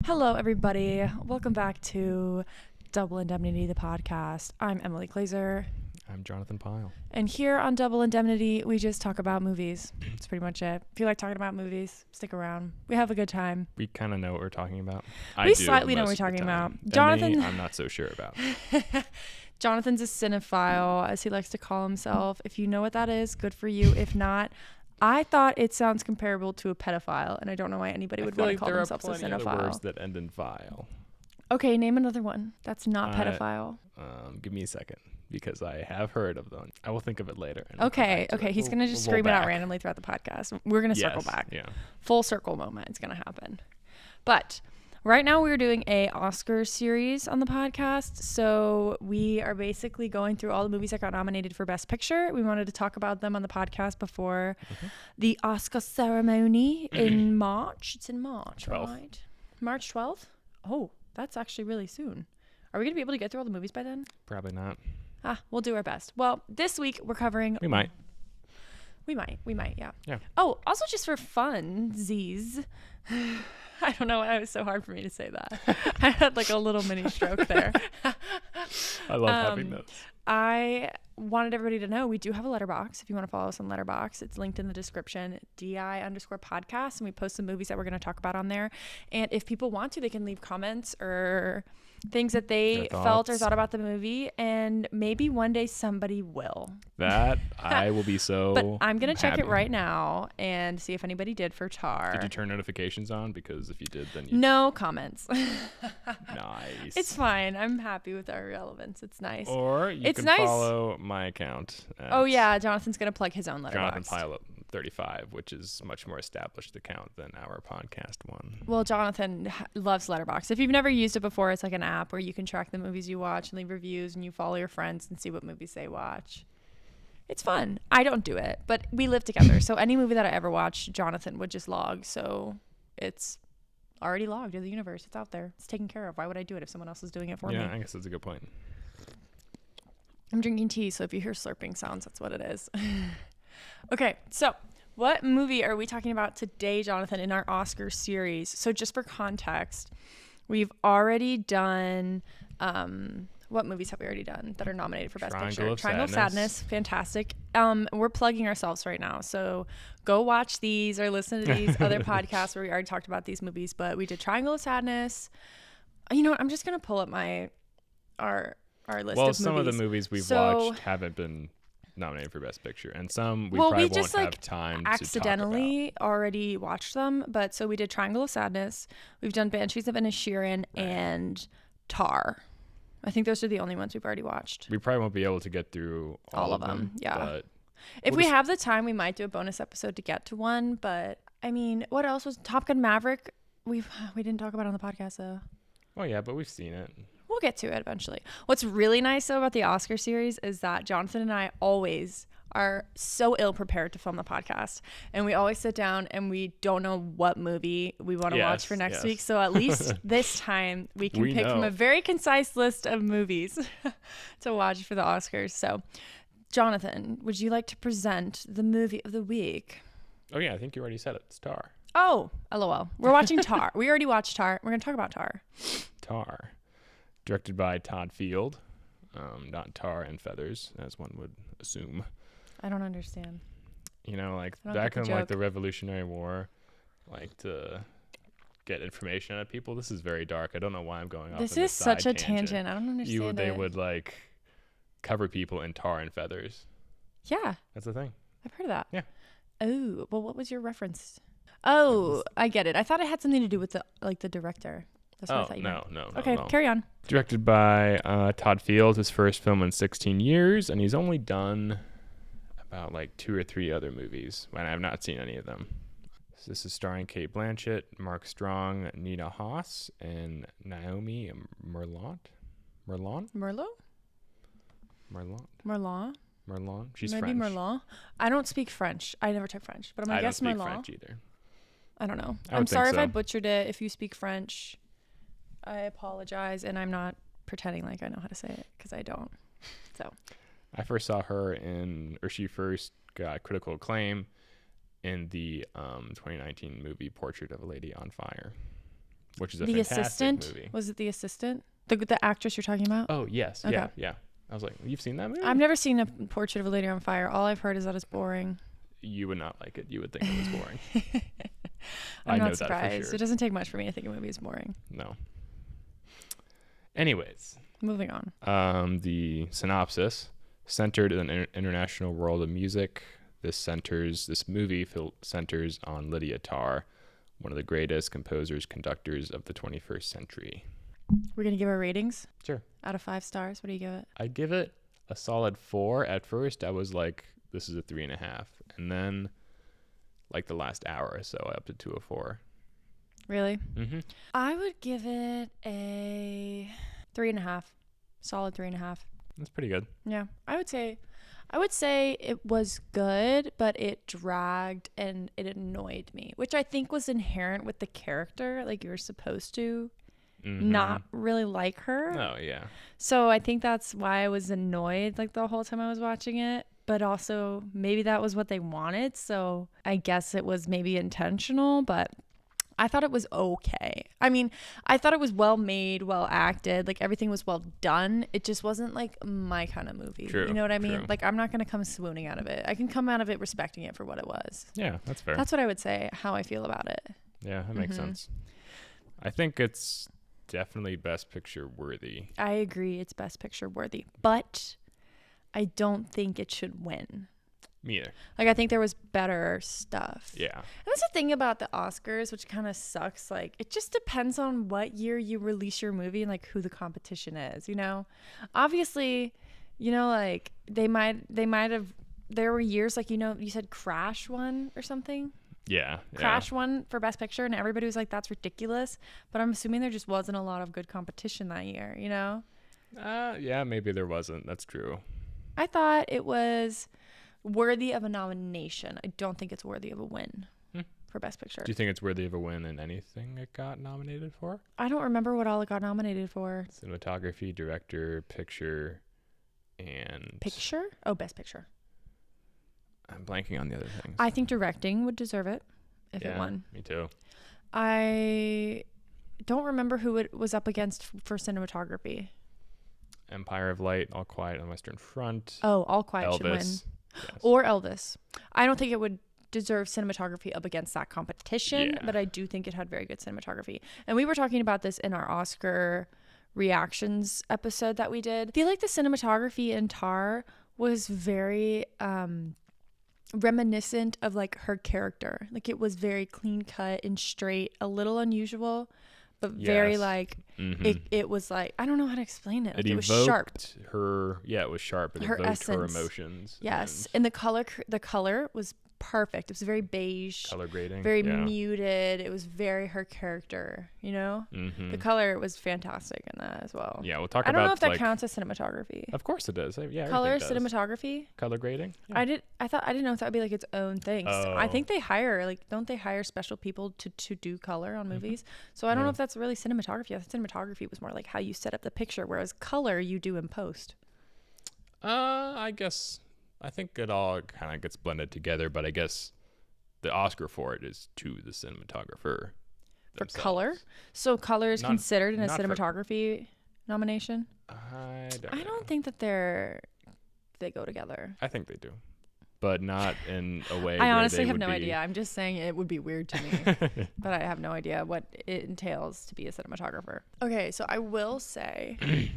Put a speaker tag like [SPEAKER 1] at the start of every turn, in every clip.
[SPEAKER 1] Hello, everybody. Welcome back to Double Indemnity, the podcast. I'm Emily Glazer.
[SPEAKER 2] I'm Jonathan Pyle.
[SPEAKER 1] And here on Double Indemnity, we just talk about movies. That's pretty much it. If you like talking about movies, stick around. We have a good time.
[SPEAKER 2] We kind of know what we're talking about.
[SPEAKER 1] We slightly know what we're talking about. Jonathan,
[SPEAKER 2] I'm not so sure about.
[SPEAKER 1] Jonathan's a cinephile, as he likes to call himself. If you know what that is, good for you. If not, I thought it sounds comparable to a pedophile, and I don't know why anybody would want to call themselves a cinephile.
[SPEAKER 2] There are plenty of words that end in file.
[SPEAKER 1] Okay, name another one that's not pedophile.
[SPEAKER 2] Give me a second, because I have heard of them. I will think of it later.
[SPEAKER 1] Okay. He's going to just scream it out randomly throughout the podcast. We're going to circle back.
[SPEAKER 2] Yeah.
[SPEAKER 1] Full circle moment is going to happen. But right now we're doing a Oscar series on the podcast. So we are basically going through all the movies that got nominated for Best Picture. We wanted to talk about them on the podcast before the Oscar ceremony in March. It's in March,
[SPEAKER 2] 12th.
[SPEAKER 1] Right? March 12th? Oh, that's actually really soon. Are we going to be able to get through all the movies by then?
[SPEAKER 2] Probably not.
[SPEAKER 1] We'll do our best. Well, this week we're covering...
[SPEAKER 2] We might,
[SPEAKER 1] yeah.
[SPEAKER 2] Yeah.
[SPEAKER 1] Oh, also just for fun, Z's. I don't know why it was so hard for me to say that. I had like a little mini stroke there.
[SPEAKER 2] I love having those.
[SPEAKER 1] I wanted everybody to know we do have a LetterBoxd. If you want to follow us on LetterBoxd, it's linked in the description, DI_podcast, and we post the movies that we're going to talk about on there. And if people want to, they can leave comments or things that they felt or thought about the movie, and maybe one day somebody will.
[SPEAKER 2] That I will be so
[SPEAKER 1] But I'm going to check
[SPEAKER 2] happy.
[SPEAKER 1] it right now and see if anybody did for Tar.
[SPEAKER 2] Did you turn notifications on? Because if you did, then
[SPEAKER 1] No comments.
[SPEAKER 2] Nice.
[SPEAKER 1] It's fine. I'm happy with our relevance. It's nice.
[SPEAKER 2] Or you can follow my account.
[SPEAKER 1] Oh, yeah. Jonathan's going to plug his own LetterBoxd.
[SPEAKER 2] Jonathan Pyle 35, which is much more established account than our podcast one.
[SPEAKER 1] Well, Jonathan loves LetterBoxd. If you've never used it before, it's like an app where you can track the movies you watch and leave reviews, and you follow your friends and see what movies they watch. It's fun. I don't do it, but we live together. So any movie that I ever watch, Jonathan would just log. So it's already logged in the universe. It's out there. It's taken care of. Why would I do it if someone else is doing it for me?
[SPEAKER 2] Yeah, I guess that's a good point.
[SPEAKER 1] I'm drinking tea, so if you hear slurping sounds, that's what it is. Okay, so what movie are we talking about today, Jonathan, in our Oscar series? So just for context, we've already done... what movies have we already done that are nominated for Best Picture? Triangle of Sadness. Fantastic. We're plugging ourselves right now. So go watch these or listen to these other podcasts where we already talked about these movies. But we did Triangle of Sadness. You know what? I'm just going to pull up our list of movies.
[SPEAKER 2] Well, some of the movies we've watched haven't been nominated for Best Picture. And some we probably won't have time to talk about.
[SPEAKER 1] Accidentally already watched them. But so we did Triangle of Sadness. We've done Banshees of Inisherin and Tar. I think those are the only ones we've already watched.
[SPEAKER 2] We probably won't be able to get through all of them.
[SPEAKER 1] Yeah.
[SPEAKER 2] But
[SPEAKER 1] if we have the time, we might do a bonus episode to get to one. But I mean, what else was Top Gun Maverick? We didn't talk about it on the podcast though.
[SPEAKER 2] Oh yeah, but we've seen it.
[SPEAKER 1] We'll get to it eventually. What's really nice though about the Oscar series is that Jonathan and I always are so ill prepared to film the podcast, and we always sit down and we don't know what movie we want to watch for next week. So at least this time we can pick from a very concise list of movies to watch for the Oscars. So Jonathan, would you like to present the movie of the week?
[SPEAKER 2] Oh yeah, I think you already said it. It's Tar.
[SPEAKER 1] Oh, LOL. We're watching Tar. We already watched Tar. We're going to talk about Tar.
[SPEAKER 2] Tar. Directed by Todd Field. Not Tar and Feathers, as one would assume.
[SPEAKER 1] I don't understand.
[SPEAKER 2] You know, like back in like the Revolutionary War, like to get information out of people. This is very dark. I don't know why I'm going off. This is such a tangent.
[SPEAKER 1] I don't understand.
[SPEAKER 2] They would like cover people in tar and feathers.
[SPEAKER 1] Yeah,
[SPEAKER 2] that's the thing.
[SPEAKER 1] I've heard of that.
[SPEAKER 2] Yeah.
[SPEAKER 1] Oh, well, what was your reference? Oh, I get it. I thought it had something to do with the director. That's what I thought you meant.
[SPEAKER 2] No.
[SPEAKER 1] Okay, carry on.
[SPEAKER 2] Directed by Todd Field, his first film in 16 years, and he's only done about like 2 or 3 other movies, and I have not seen any of them. So this is starring Cate Blanchett, Mark Strong, Nina Haas, and Naomi Merlant.
[SPEAKER 1] Merlot?
[SPEAKER 2] She's
[SPEAKER 1] Maybe
[SPEAKER 2] French.
[SPEAKER 1] Merlot. I don't speak French. I never took French, but I'm gonna guess Merlot.
[SPEAKER 2] I don't speak French either.
[SPEAKER 1] I don't know. I'm sorry if I butchered it. If you speak French, I apologize, and I'm not pretending like I know how to say it because I don't. So
[SPEAKER 2] I first saw her she first got critical acclaim in the 2019 movie Portrait of a Lady on Fire. which is a
[SPEAKER 1] The
[SPEAKER 2] fantastic
[SPEAKER 1] Assistant?
[SPEAKER 2] movie.
[SPEAKER 1] Was it The Assistant? The actress you're talking about?
[SPEAKER 2] Oh, yes.
[SPEAKER 1] Okay.
[SPEAKER 2] Yeah. I was like, you've seen that movie?
[SPEAKER 1] I've never seen A Portrait of a Lady on Fire. All I've heard is that it's boring.
[SPEAKER 2] You would not like it. You would think it was boring.
[SPEAKER 1] I'm
[SPEAKER 2] know
[SPEAKER 1] not
[SPEAKER 2] that for
[SPEAKER 1] surprised.
[SPEAKER 2] sure.
[SPEAKER 1] It doesn't take much for me to think a movie is boring.
[SPEAKER 2] No. Anyways.
[SPEAKER 1] Moving on.
[SPEAKER 2] The synopsis, centered in an international world of music. This movie centers on Lydia Tarr, one of the greatest composers, conductors of the 21st century.
[SPEAKER 1] We're going to give our ratings?
[SPEAKER 2] Sure.
[SPEAKER 1] Out of 5 stars, what do you give it?
[SPEAKER 2] I give it a solid 4. At first, I was like, this is a 3.5. And then, like the last hour or so, I upped it to a 4.
[SPEAKER 1] Really?
[SPEAKER 2] Mm-hmm.
[SPEAKER 1] I would give it a 3.5. Solid 3.5.
[SPEAKER 2] That's pretty good.
[SPEAKER 1] Yeah. I would say it was good, but it dragged and it annoyed me, which I think was inherent with the character. Like, you were supposed to not really like her.
[SPEAKER 2] Oh, yeah.
[SPEAKER 1] So I think that's why I was annoyed like the whole time I was watching it. But also maybe that was what they wanted. So I guess it was maybe intentional, but I thought it was okay. I mean, I thought it was well made, well acted. Like, everything was well done. It just wasn't like my kind of movie.
[SPEAKER 2] True,
[SPEAKER 1] you know what I mean?
[SPEAKER 2] true.
[SPEAKER 1] Like, I'm not going to come swooning out of it. I can come out of it respecting it for what it was.
[SPEAKER 2] Yeah, that's fair.
[SPEAKER 1] That's what I would say, how I feel about it.
[SPEAKER 2] Yeah, that makes sense. I think it's definitely Best Picture worthy.
[SPEAKER 1] I agree. It's Best Picture worthy. But I don't think it should win.
[SPEAKER 2] Me either.
[SPEAKER 1] Like, I think there was better stuff.
[SPEAKER 2] Yeah.
[SPEAKER 1] And that's the thing about the Oscars, which kind of sucks. Like, it just depends on what year you release your movie and, like, who the competition is, you know? Obviously, you know, like, they might have, there were years, like, you know, you said Crash won or something?
[SPEAKER 2] Yeah.
[SPEAKER 1] Crash won for Best Picture, and everybody was like, that's ridiculous. But I'm assuming there just wasn't a lot of good competition that year, you know?
[SPEAKER 2] Yeah, maybe there wasn't. That's true.
[SPEAKER 1] I thought it was worthy of a nomination. I don't think it's worthy of a win for Best Picture.
[SPEAKER 2] Do you think it's worthy of a win in anything it got nominated for?
[SPEAKER 1] I don't remember what all it got nominated for.
[SPEAKER 2] Cinematography, director, picture, and...
[SPEAKER 1] Picture? Oh, Best Picture.
[SPEAKER 2] I'm blanking on the other things.
[SPEAKER 1] I think directing would deserve it if it won.
[SPEAKER 2] Me too.
[SPEAKER 1] I don't remember who it was up against for cinematography.
[SPEAKER 2] Empire of Light, All Quiet on the Western Front.
[SPEAKER 1] Oh, All Quiet should win.
[SPEAKER 2] Yes.
[SPEAKER 1] Or Elvis. I don't think it would deserve cinematography up against that competition,
[SPEAKER 2] Yeah.
[SPEAKER 1] but I do think it had very good cinematography. And we were talking about this in our Oscar reactions episode that we did. I feel like the cinematography in Tar was very reminiscent of like her character. Like, it was very clean cut and straight, a little unusual, but very like it was like, I don't know how to explain it. Like, it was sharp.
[SPEAKER 2] Her, it was sharp. It
[SPEAKER 1] Her
[SPEAKER 2] evoked
[SPEAKER 1] essence.
[SPEAKER 2] her emotions.
[SPEAKER 1] Yes, and the color was perfect. It was very beige,
[SPEAKER 2] Color grading.
[SPEAKER 1] very muted. It was very her character, you know? The color was fantastic in that as well.
[SPEAKER 2] Yeah, we'll talk about...
[SPEAKER 1] I don't know if that
[SPEAKER 2] like,
[SPEAKER 1] counts as cinematography.
[SPEAKER 2] Of course it does. Yeah,
[SPEAKER 1] Color
[SPEAKER 2] everything does.
[SPEAKER 1] cinematography?
[SPEAKER 2] Color grading? Yeah.
[SPEAKER 1] I didn't know if that would be like its own thing. So I
[SPEAKER 2] Oh.
[SPEAKER 1] think they don't they hire special people to do color on movies? So I don't know if that's really cinematography. I thought cinematography was more like how you set up the picture, whereas color you do in post.
[SPEAKER 2] I guess... I think it all kind of gets blended together, but I guess the Oscar for it is to the cinematographer
[SPEAKER 1] For
[SPEAKER 2] themselves.
[SPEAKER 1] color? So color is considered in a
[SPEAKER 2] not for-
[SPEAKER 1] cinematography nomination?
[SPEAKER 2] I
[SPEAKER 1] I don't think that they go together.
[SPEAKER 2] I think they do, but not in a way.
[SPEAKER 1] I
[SPEAKER 2] where
[SPEAKER 1] honestly
[SPEAKER 2] they
[SPEAKER 1] have
[SPEAKER 2] would
[SPEAKER 1] no
[SPEAKER 2] be...
[SPEAKER 1] idea. I'm just saying it would be weird to me, but I have no idea what it entails to be a cinematographer. Okay, so I will say,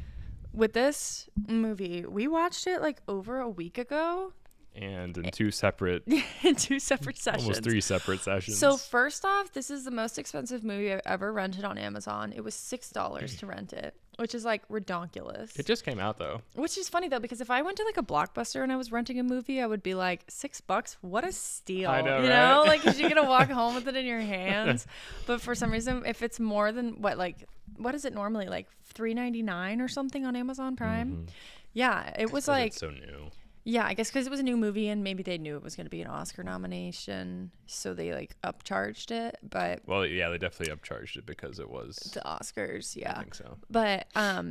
[SPEAKER 1] with this movie, we watched it like over a week ago.
[SPEAKER 2] And in two separate,
[SPEAKER 1] In 2 separate sessions.
[SPEAKER 2] almost 3 separate sessions.
[SPEAKER 1] So first off, this is the most expensive movie I've ever rented on Amazon. It was $6 to rent it, which is like redonkulous.
[SPEAKER 2] It just came out though.
[SPEAKER 1] Which is funny though, because if I went to like a Blockbuster and I was renting a movie, I would be like, $6? What a steal.
[SPEAKER 2] I know,
[SPEAKER 1] you know?
[SPEAKER 2] right?
[SPEAKER 1] Like, 'cause you're gonna walk home with it in your hands. But for some reason, if it's more than what is it normally? Like $3.99 or something on Amazon Prime? Yeah, it was like
[SPEAKER 2] It's so new.
[SPEAKER 1] Yeah, I guess because it was a new movie and maybe they knew it was going to be an Oscar nomination, so they like upcharged it. But
[SPEAKER 2] Well, yeah, they definitely upcharged it because it was
[SPEAKER 1] the Oscars, yeah.
[SPEAKER 2] I think so.
[SPEAKER 1] But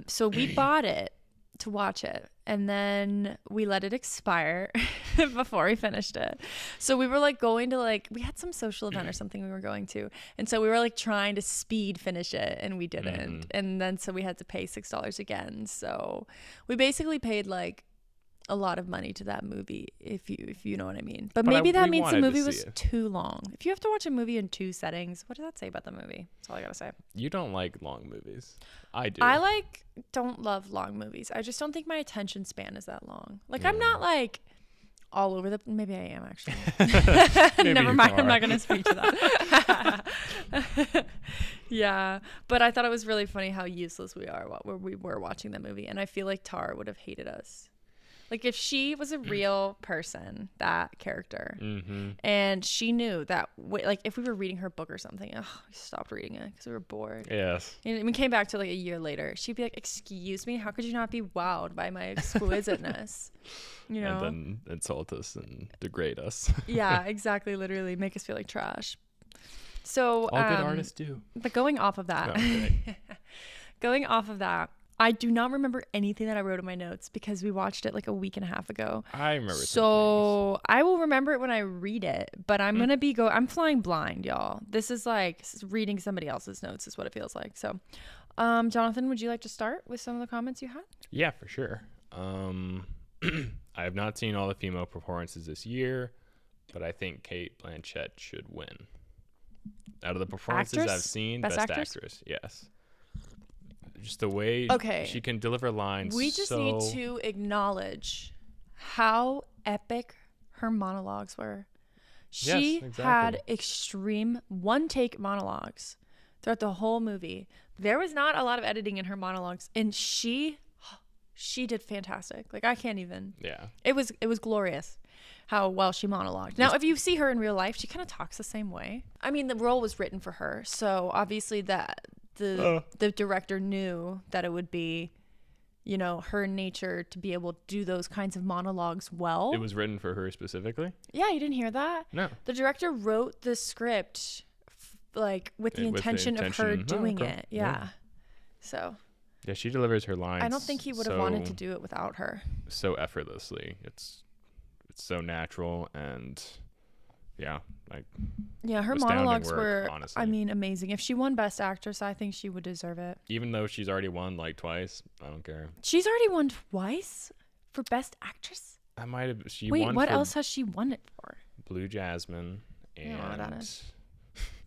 [SPEAKER 1] so we bought it to watch it, and then we let it expire before we finished it. So we were like going to like, we had some social event or something we were going to, and so we were like trying to speed finish it, and we didn't. And then so we had to pay $6 again. So we basically paid like a lot of money to that movie, if you know what I mean. But maybe that means the movie was too long. If you have to watch a movie in 2 settings, what does that say about the movie? That's all I gotta say.
[SPEAKER 2] You don't like long movies. I do.
[SPEAKER 1] I don't love long movies. I just don't think my attention span is that long. Like I'm not like all over the. Maybe I am actually. Never mind. I'm not gonna speak to that. Yeah, but I thought it was really funny how useless we are while we were watching that movie, and I feel like Tara would have hated us. Like if she was a real person, that character, and she knew that, like if we were reading her book or something, we stopped reading it because we were bored.
[SPEAKER 2] Yes.
[SPEAKER 1] And we came back to like a year later. She'd be like, "Excuse me, how could you not be wowed by my exquisiteness?" You know,
[SPEAKER 2] and then insult us and degrade us.
[SPEAKER 1] Yeah, exactly. Literally make us feel like trash. So
[SPEAKER 2] all good artists do.
[SPEAKER 1] But going off of that, I do not remember anything that I wrote in my notes because we watched it like a week and a half ago.
[SPEAKER 2] I remember.
[SPEAKER 1] So I will remember it when I read it, but I'm going to be I'm flying blind, y'all. This is like reading somebody else's notes is what it feels like. So, Jonathan, would you like to start with some of the comments you had?
[SPEAKER 2] Yeah, for sure. I have not seen all the female performances this year, but I think Cate Blanchett should win. Out of the performances I've seen, best actress. Yes. Just the way she can deliver lines.
[SPEAKER 1] We just need to acknowledge how epic her monologues were. She had extreme one-take monologues throughout the whole movie. There was not a lot of editing in her monologues, and she did fantastic. Like I can't even. Yeah. It was glorious how well she monologued. Now, if you see her in real life, she kind of talks the same way. I mean, the role was written for her, so obviously that the director knew that it would be, you know, her nature to be able to do those kinds of monologues well.
[SPEAKER 2] It was written for her specifically?
[SPEAKER 1] Yeah, you didn't hear that?
[SPEAKER 2] No.
[SPEAKER 1] The director wrote the script like with the intention of her doing it. Yeah. So.
[SPEAKER 2] Yeah, she delivers her lines.
[SPEAKER 1] I don't think he would have wanted to do it without her.
[SPEAKER 2] So effortlessly. It's so natural and
[SPEAKER 1] her monologues were, honestly. I mean, amazing. If she won Best Actress, I think she would deserve it.
[SPEAKER 2] Even though she's already won like twice, I don't care.
[SPEAKER 1] She's already won twice for Best Actress?
[SPEAKER 2] I might have.
[SPEAKER 1] Wait, what else has she won it for?
[SPEAKER 2] Blue Jasmine and.
[SPEAKER 1] I don't know what that is.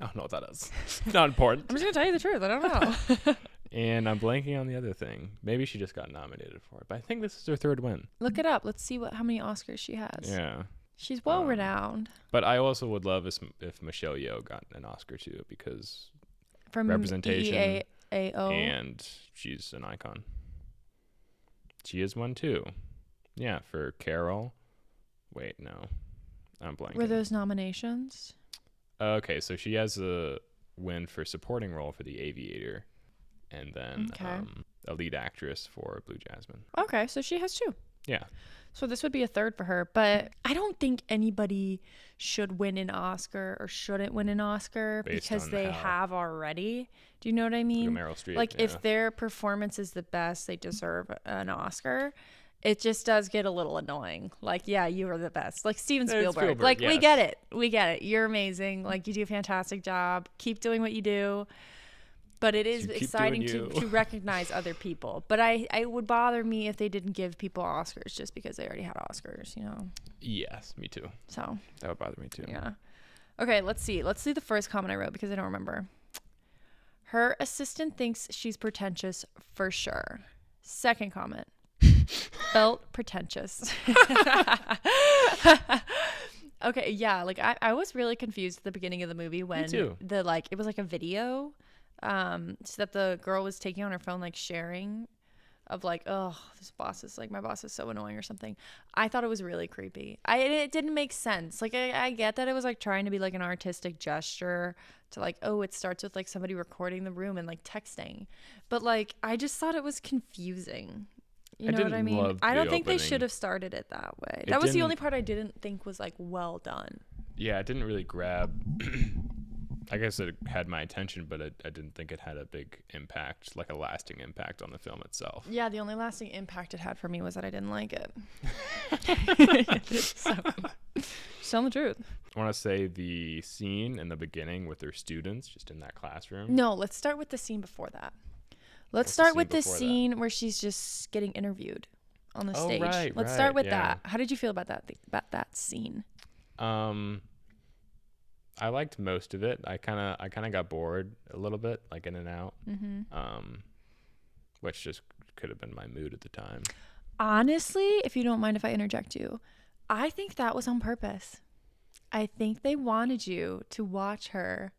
[SPEAKER 2] I don't know what that is. Not important.
[SPEAKER 1] I'm just gonna tell you the truth. I don't know.
[SPEAKER 2] And I'm blanking on the other thing. Maybe she just got nominated for it, but I think this is her 3rd win.
[SPEAKER 1] Look it up. Let's see how many Oscars she has.
[SPEAKER 2] Yeah.
[SPEAKER 1] She's well renowned.
[SPEAKER 2] But I also would love if Michelle Yeoh got an Oscar too, because from representation and she's an icon. She is one too. Yeah, for Carol. Wait, no. I'm blanking.
[SPEAKER 1] Were those nominations?
[SPEAKER 2] Okay, so she has a win for supporting role for The Aviator, and then a lead actress for Blue Jasmine.
[SPEAKER 1] Okay, so she has 2.
[SPEAKER 2] Yeah.
[SPEAKER 1] So this would be a 3rd for her, but I don't think anybody should win an Oscar or shouldn't win an Oscar because they have already. Do you know what I mean?
[SPEAKER 2] Meryl Streep,
[SPEAKER 1] like if their performance is the best, they deserve an Oscar. It just does get a little annoying. Like, yeah, you are the best. Like Steven Spielberg. Like, yes. We get it. You're amazing. Like, you do a fantastic job. Keep doing what you do. But it is exciting to recognize other people. But it would bother me if they didn't give people Oscars just because they already had Oscars, you know?
[SPEAKER 2] Yes, me too.
[SPEAKER 1] So.
[SPEAKER 2] That would bother me too.
[SPEAKER 1] Yeah. Okay, let's see. Let's see the first comment I wrote because I don't remember. Her assistant thinks she's pretentious for sure. Second comment. Felt pretentious. Okay, yeah. Like, I was really confused at the beginning of the movie when it was like a video. So that the girl was taking on her phone, like sharing of like, oh, my boss is so annoying or something. I thought it was really creepy. It didn't make sense. Like I get that it was like trying to be like an artistic gesture to like, oh, it starts with like somebody recording the room and like texting. But like, I just thought it was confusing. You know what I mean? I don't think they should have started it that way. That was the only part I didn't think was like well done.
[SPEAKER 2] Yeah, it didn't really grab I guess it had my attention, but I didn't think it had a big impact, like a lasting impact on the film itself.
[SPEAKER 1] Yeah, the only lasting impact it had for me was that I didn't like it. So, tell the truth.
[SPEAKER 2] I want to say the scene in the beginning with their students just in that classroom.
[SPEAKER 1] No, let's start with the scene before that. Let's start with the scene where she's just getting interviewed on the stage.
[SPEAKER 2] Right,
[SPEAKER 1] let's start with that. How did you feel about that scene?
[SPEAKER 2] I liked most of it. I kind of got bored a little bit, like in and out. Which just could have been my mood at the time.
[SPEAKER 1] Honestly, if you don't mind if I interject you, I think that was on purpose. I think they wanted you to watch her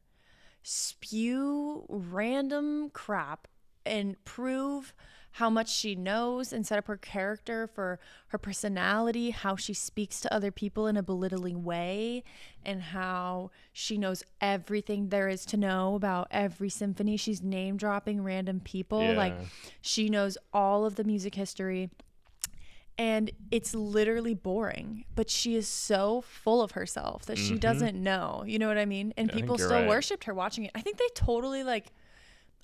[SPEAKER 1] spew random crap and prove how much she knows and set up her character for her personality, how she speaks to other people in a belittling way, and how she knows everything there is to know about every symphony. She's name dropping random people.
[SPEAKER 2] Yeah.
[SPEAKER 1] Like, she knows all of the music history. And it's literally boring, but she is so full of herself that she doesn't know. You know what I mean? And people still worshipped her watching it. I think they totally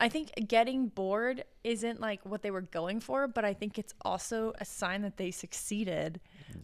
[SPEAKER 1] I think getting bored isn't like what they were going for, but I think it's also a sign that they succeeded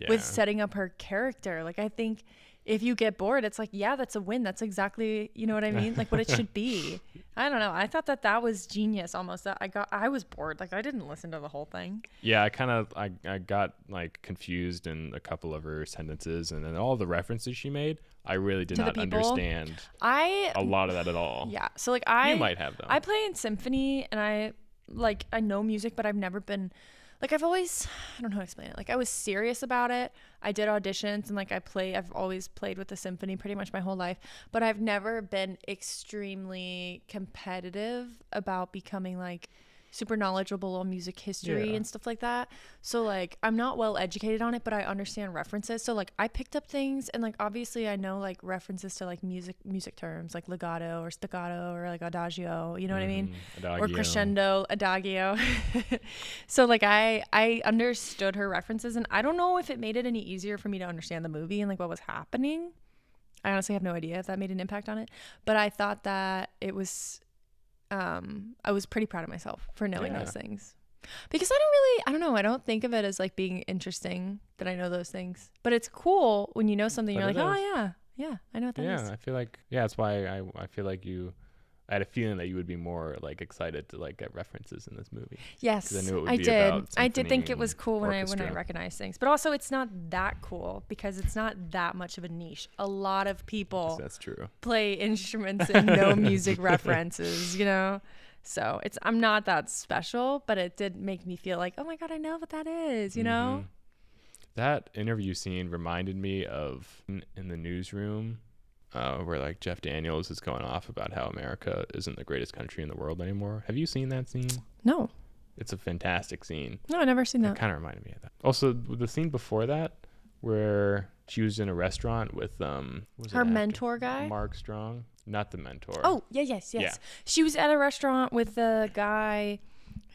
[SPEAKER 1] with setting up her character. Like, I think if you get bored, it's like, yeah, that's a win. That's exactly, you know what I mean? Like what it should be. I don't know. I thought that was genius almost. That I was bored. Like, I didn't listen to the whole thing.
[SPEAKER 2] Yeah, I got like confused in a couple of her sentences, and then all the references she made, I really did not understand a lot of that at all.
[SPEAKER 1] Yeah. So like
[SPEAKER 2] you might have though.
[SPEAKER 1] I play in symphony, and I know music, but I've never been like, I don't know how to explain it. Like, I was serious about it. I did auditions, and like I've always played with the symphony pretty much my whole life, but I've never been extremely competitive about becoming like super knowledgeable on music history and stuff like that. So like, I'm not well educated on it, but I understand references. So like, I picked up things, and like, obviously I know like references to like music terms like legato or staccato or like adagio, you know what I mean?
[SPEAKER 2] Adagio.
[SPEAKER 1] Or crescendo, adagio. So like, I understood her references, and I don't know if it made it any easier for me to understand the movie and like what was happening. I honestly have no idea if that made an impact on it, but I thought that it was I was pretty proud of myself for knowing those things, because I don't think of it as like being interesting that I know those things, but it's cool when you know something, you're like, oh yeah, I know what that is.
[SPEAKER 2] Yeah, I feel like, that's why I feel like I had a feeling that you would be more like excited to like get references in this movie.
[SPEAKER 1] Yes,
[SPEAKER 2] 'Cause I knew it would
[SPEAKER 1] I
[SPEAKER 2] be
[SPEAKER 1] did.
[SPEAKER 2] about
[SPEAKER 1] I did think
[SPEAKER 2] symphony
[SPEAKER 1] it was cool when I
[SPEAKER 2] orchestra.
[SPEAKER 1] recognized things, but also it's not that cool because it's not that much of a niche. A lot of people
[SPEAKER 2] That's true.
[SPEAKER 1] play instruments and know music references, you know? So I'm not that special, but it did make me feel like, oh my God, I know what that is, you know?
[SPEAKER 2] That interview scene reminded me of in the newsroom where like Jeff Daniels is going off about how America isn't the greatest country in the world anymore. Have you seen that scene?
[SPEAKER 1] No.
[SPEAKER 2] It's a fantastic scene.
[SPEAKER 1] No, I've never seen that.
[SPEAKER 2] It kind of reminded me of that. Also, the scene before that where she was in a restaurant with
[SPEAKER 1] her mentor guy?
[SPEAKER 2] Mark Strong. Not the mentor.
[SPEAKER 1] Oh, yes. Yeah. She was at a restaurant with the guy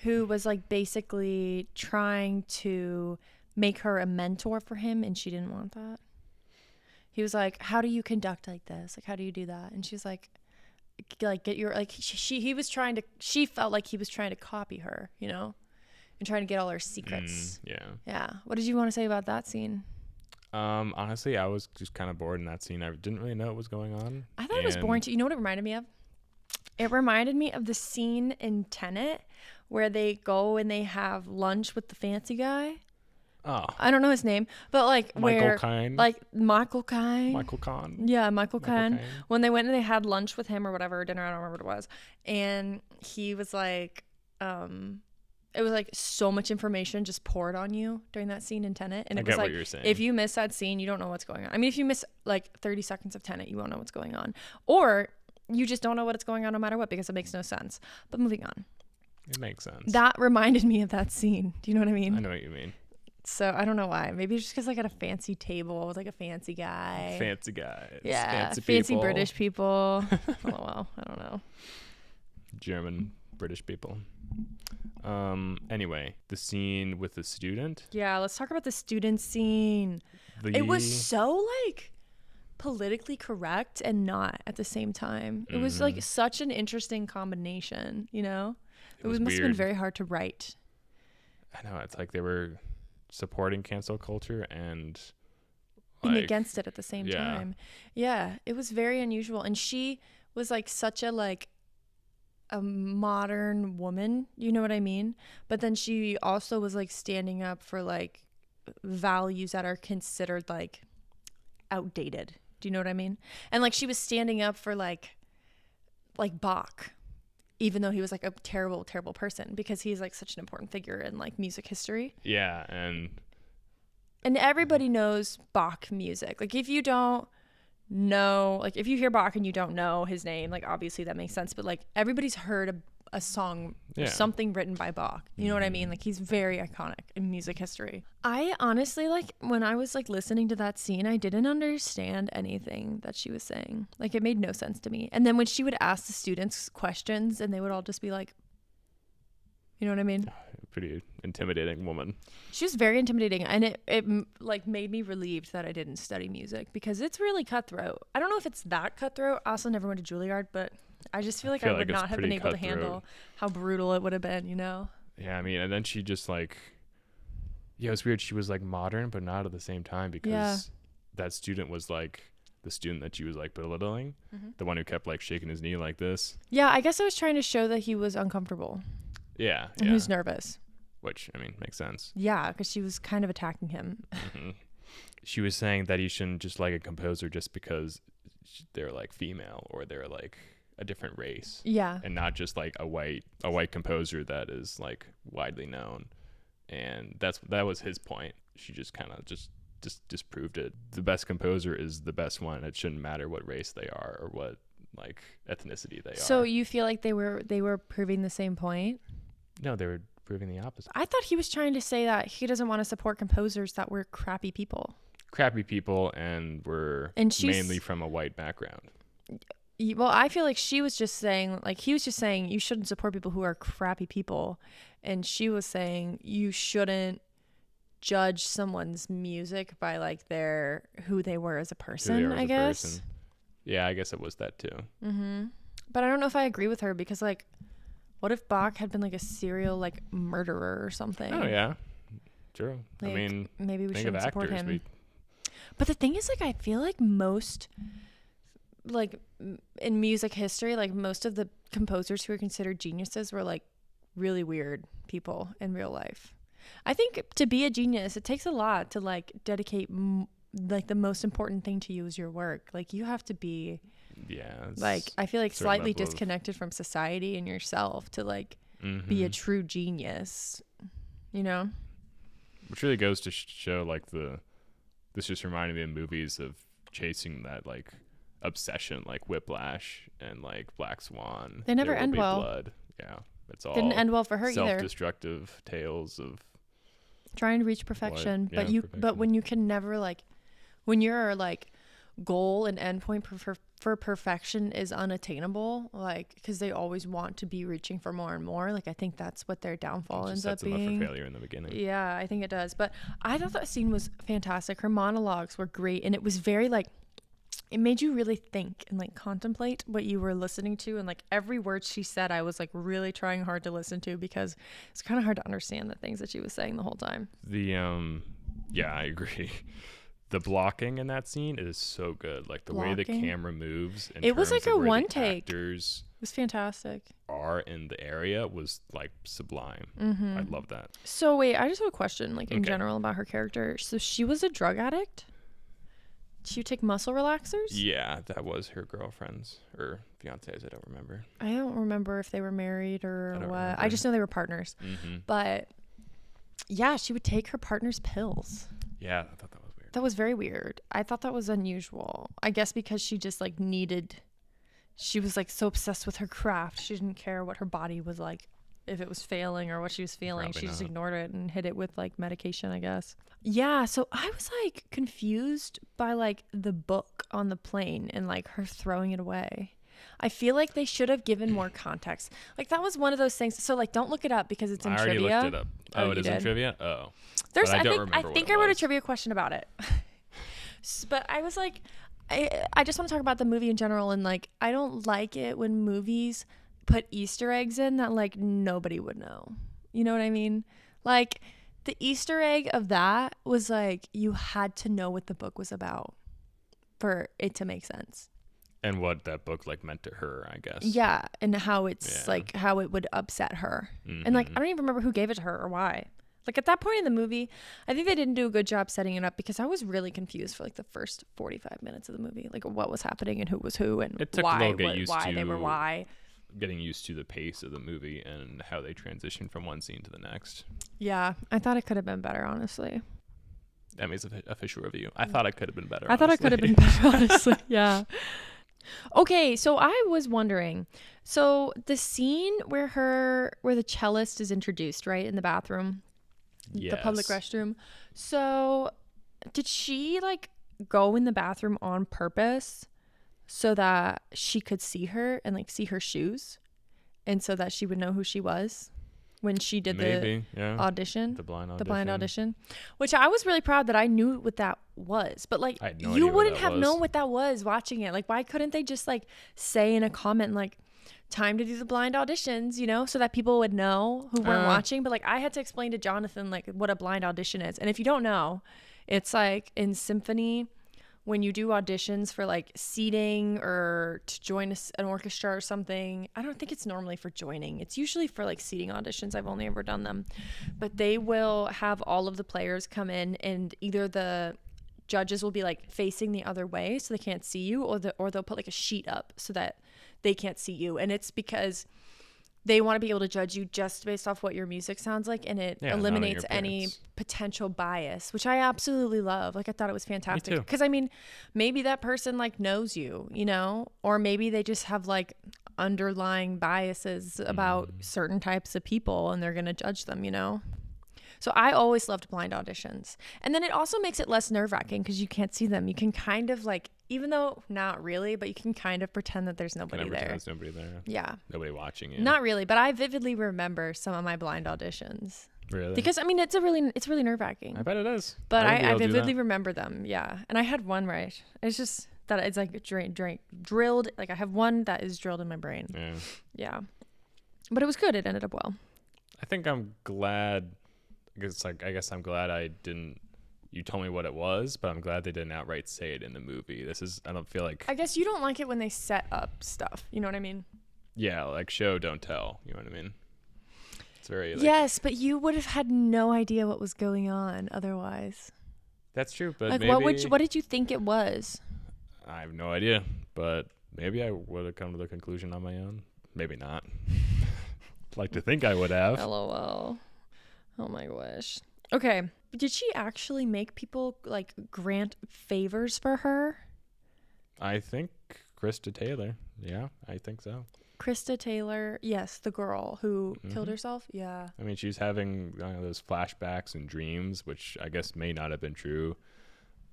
[SPEAKER 1] who was like basically trying to make her a mentor for him, and she didn't want that. He was like, how do you conduct like this? Like, how do you do that? And she's like get your, like, she felt like he was trying to copy her, you know, and trying to get all her secrets. Yeah. What did you want to say about that scene?
[SPEAKER 2] Honestly, I was just kind of bored in that scene. I didn't really know what was going on.
[SPEAKER 1] I thought it was boring too. You know what it reminded me of? It reminded me of the scene in Tenet where they go and they have lunch with the fancy guy.
[SPEAKER 2] Oh.
[SPEAKER 1] I don't know his name, but like
[SPEAKER 2] Michael Caine.
[SPEAKER 1] Like Michael Caine.
[SPEAKER 2] Michael Caine.
[SPEAKER 1] Yeah, Michael Caine. When they went and they had lunch with him or whatever, dinner, I don't remember what it was. And he was like, it was like so much information just poured on you during that scene in Tenet. And it was like,
[SPEAKER 2] what you're saying.
[SPEAKER 1] If you miss that scene, you don't know what's going on. I mean, if you miss like 30 seconds of Tenet, you won't know what's going on. Or you just don't know what's going on no matter what, because it makes no sense. But moving on.
[SPEAKER 2] It makes sense.
[SPEAKER 1] That reminded me of that scene. Do you know what I mean?
[SPEAKER 2] I know what you mean.
[SPEAKER 1] So I don't know why. Maybe just because I got a fancy table with like a fancy guy.
[SPEAKER 2] Fancy guys.
[SPEAKER 1] Yeah. Fancy British people. Oh, well, I don't know.
[SPEAKER 2] German British people. Anyway, the scene with the student.
[SPEAKER 1] Yeah, let's talk about the student scene. It was so like politically correct and not at the same time. It was like such an interesting combination, you know? It must have been very hard to write.
[SPEAKER 2] I know, it's like they were supporting cancel culture and
[SPEAKER 1] being against it at the same time. Yeah, it was very unusual. And she was like such a like a modern woman, you know what I mean? But then she also was like standing up for like values that are considered like outdated. Do you know what I mean? And like she was standing up for like Bach, even though he was like a terrible, terrible person, because he's like such an important figure in like music history.
[SPEAKER 2] Yeah,
[SPEAKER 1] and everybody knows Bach music. Like if you don't know, like if you hear Bach and you don't know his name, like obviously that makes sense, but like everybody's heard a song or something written by Bach. You know what I mean? Like he's very iconic in music history. I honestly, like when I was like listening to that scene, I didn't understand anything that she was saying. Like it made no sense to me. And then when she would ask the students questions and they would all just be like, you know what I mean?
[SPEAKER 2] Pretty intimidating woman.
[SPEAKER 1] She was very intimidating, and it like made me relieved that I didn't study music, because it's really cutthroat. I don't know if it's that cutthroat. I also never went to Juilliard, but I just feel like I would not have been able to handle how brutal it would have been, you know?
[SPEAKER 2] Yeah, I mean, and then she just like, yeah, it was weird. She was like modern, but not at the same time, because that student was like the student that she was like belittling, the one who kept like shaking his knee like this.
[SPEAKER 1] Yeah, I guess I was trying to show that he was uncomfortable.
[SPEAKER 2] Yeah.
[SPEAKER 1] And he was nervous.
[SPEAKER 2] Which, I mean, makes sense.
[SPEAKER 1] Yeah, because she was kind of attacking him.
[SPEAKER 2] She was saying that he shouldn't just like a composer just because they're like female or they're like a different race.
[SPEAKER 1] Yeah.
[SPEAKER 2] And not just like a white composer that is like widely known. And that was his point. She just kind of just disproved it. The best composer is the best one. It shouldn't matter what race they are or what like ethnicity they are.
[SPEAKER 1] So you feel like they were proving the same point?
[SPEAKER 2] No, they were proving the opposite.
[SPEAKER 1] I thought he was trying to say that he doesn't want to support composers that were crappy people.
[SPEAKER 2] Crappy people and were mainly from a white background.
[SPEAKER 1] Well, I feel like she was just saying, like he was just saying you shouldn't support people who are crappy people. And she was saying you shouldn't judge someone's music by like who they were as a person, I guess. Person.
[SPEAKER 2] Yeah, I guess it was that too.
[SPEAKER 1] But I don't know if I agree with her, because like, what if Bach had been like a serial like murderer or something?
[SPEAKER 2] Oh yeah, true.
[SPEAKER 1] Like,
[SPEAKER 2] I mean,
[SPEAKER 1] maybe we shouldn't support him.
[SPEAKER 2] We...
[SPEAKER 1] But the thing is, like, I feel like most, like in music history, like most of the composers who are considered geniuses were like really weird people in real life. I think to be a genius, it takes a lot to like dedicate like the most important thing to you is your work. Like you have to be like, I feel like slightly disconnected from society and yourself to like be a true genius, you know?
[SPEAKER 2] Which really goes to show like this just reminded me of movies of chasing that like obsession, like Whiplash and like Black Swan.
[SPEAKER 1] They never end well.
[SPEAKER 2] Blood. Yeah. It's all
[SPEAKER 1] didn't end well for her either.
[SPEAKER 2] Self-destructive tales of
[SPEAKER 1] trying to reach perfection, but when you can never like, when your like goal and endpoint for perfection is unattainable, like because they always want to be reaching for more and more, like I think that's what their downfall ends up being.
[SPEAKER 2] Them up for failure in the beginning.
[SPEAKER 1] Yeah, I think it does. But I thought that scene was fantastic. Her monologues were great, and it was very like, it made you really think and like contemplate what you were listening to, and like every word she said I was like really trying hard to listen to, because it's kind of hard to understand the things that she was saying the whole time.
[SPEAKER 2] Yeah, I agree. The blocking in that scene is so good. Like the way the camera moves.
[SPEAKER 1] It was like a one take.
[SPEAKER 2] Actors
[SPEAKER 1] it was fantastic.
[SPEAKER 2] Are in the area was like sublime. I love that.
[SPEAKER 1] So wait, I just have a question, like in general about her character. So she was a drug addict? She would take muscle relaxers?
[SPEAKER 2] Yeah, that was her girlfriend's or fiancés. I don't remember.
[SPEAKER 1] I don't remember if they were married or what. I just know they were partners. But yeah, she would take her partner's pills.
[SPEAKER 2] Yeah, I thought that was weird.
[SPEAKER 1] That was very weird. I thought that was unusual. I guess because she just like she was like so obsessed with her craft. She didn't care what her body was like, if it was failing or what she was feeling. Probably she just ignored it and hit it with like medication, I guess. Yeah, so I was like confused by like the book on the plane and like her throwing it away. I feel like they should have given more context. Like that was one of those things. So like don't look it up because it's in trivia.
[SPEAKER 2] I already looked it up. Oh, it is in trivia? Oh.
[SPEAKER 1] I think I wrote a trivia question about it. But I was like, I just want to talk about the movie in general, and like I don't like it when movies put Easter eggs in that like nobody would know. You know what I mean? Like the Easter egg of that was like you had to know what the book was about for it to make sense.
[SPEAKER 2] And what that book like meant to her, I guess.
[SPEAKER 1] Yeah, and how it's like how it would upset her. And like I don't even remember who gave it to her or why. Like at that point in the movie, I think they didn't do a good job setting it up because I was really confused for like the first 45 minutes of the movie, like what was happening and who was who and
[SPEAKER 2] it took
[SPEAKER 1] why,
[SPEAKER 2] a little get used
[SPEAKER 1] why
[SPEAKER 2] to
[SPEAKER 1] they were why.
[SPEAKER 2] Getting used to the pace of the movie and how they transition from one scene to the next.
[SPEAKER 1] Yeah, I thought it could have been better, honestly.
[SPEAKER 2] That makes an official review. I thought it could have been better.
[SPEAKER 1] I thought it could have been better, honestly. Yeah. Okay, so I was wondering, so the scene where the cellist is introduced, right, in the bathroom, the public restroom. So did she like go in the bathroom on purpose so that she could see her and like see her shoes, and so that she would know who she was when she did the audition, the blind audition, which I was really proud that I knew what that was. But like you wouldn't have known what that was watching it. Like why couldn't they just like say in a comment like time to do the blind auditions, you know, so that people would know who weren't watching. But like I had to explain to Jonathan like what a blind audition is. And if you don't know, it's like in symphony when you do auditions for like seating or to join an orchestra or something. I don't think it's normally for joining. It's usually for like seating auditions. I've only ever done them. But they will have all of the players come in, and either the judges will be like facing the other way so they can't see you, or they'll put like a sheet up so that they can't see you. And it's because they want to be able to judge you just based off what your music sounds like, and it eliminates any potential bias, which I absolutely love. Like I thought it was fantastic because I mean maybe that person like knows you, you know, or maybe they just have like underlying biases about certain types of people and they're going to judge them, you know. So I always loved blind auditions. And then it also makes it less nerve-wracking because you can't see them. You can kind of like, even though not really, but you can kind of pretend that there's nobody there.
[SPEAKER 2] There's nobody there.
[SPEAKER 1] Yeah.
[SPEAKER 2] Nobody watching you.
[SPEAKER 1] Not really, but I vividly remember some of my blind auditions.
[SPEAKER 2] Really?
[SPEAKER 1] Because I mean, it's really nerve-wracking.
[SPEAKER 2] I bet it is.
[SPEAKER 1] But I vividly remember them. Yeah. And I had one right. It's just that it's like drilled. Like I have one that is drilled in my brain.
[SPEAKER 2] Yeah.
[SPEAKER 1] Yeah. But it was good. It ended up well.
[SPEAKER 2] I think I'm glad. I guess I'm glad you told me what it was, but I'm glad they didn't outright say it in the movie. I don't feel like.
[SPEAKER 1] I guess you don't like it when they set up stuff. You know what I mean?
[SPEAKER 2] Yeah, like show, don't tell. You know what I mean? It's very. Like,
[SPEAKER 1] yes, but you would have had no idea what was going on otherwise.
[SPEAKER 2] That's true, but
[SPEAKER 1] like,
[SPEAKER 2] maybe.
[SPEAKER 1] What did you think it was?
[SPEAKER 2] I have no idea, but maybe I would have come to the conclusion on my own. Maybe not. Like to think I would have.
[SPEAKER 1] LOL. Oh my gosh. Okay. Did she actually make people like grant favors for her?
[SPEAKER 2] I think Krista Taylor. Yeah, I think so.
[SPEAKER 1] Krista Taylor. Yes, the girl who killed herself. Yeah.
[SPEAKER 2] I mean, she's having those flashbacks and dreams, which I guess may not have been true,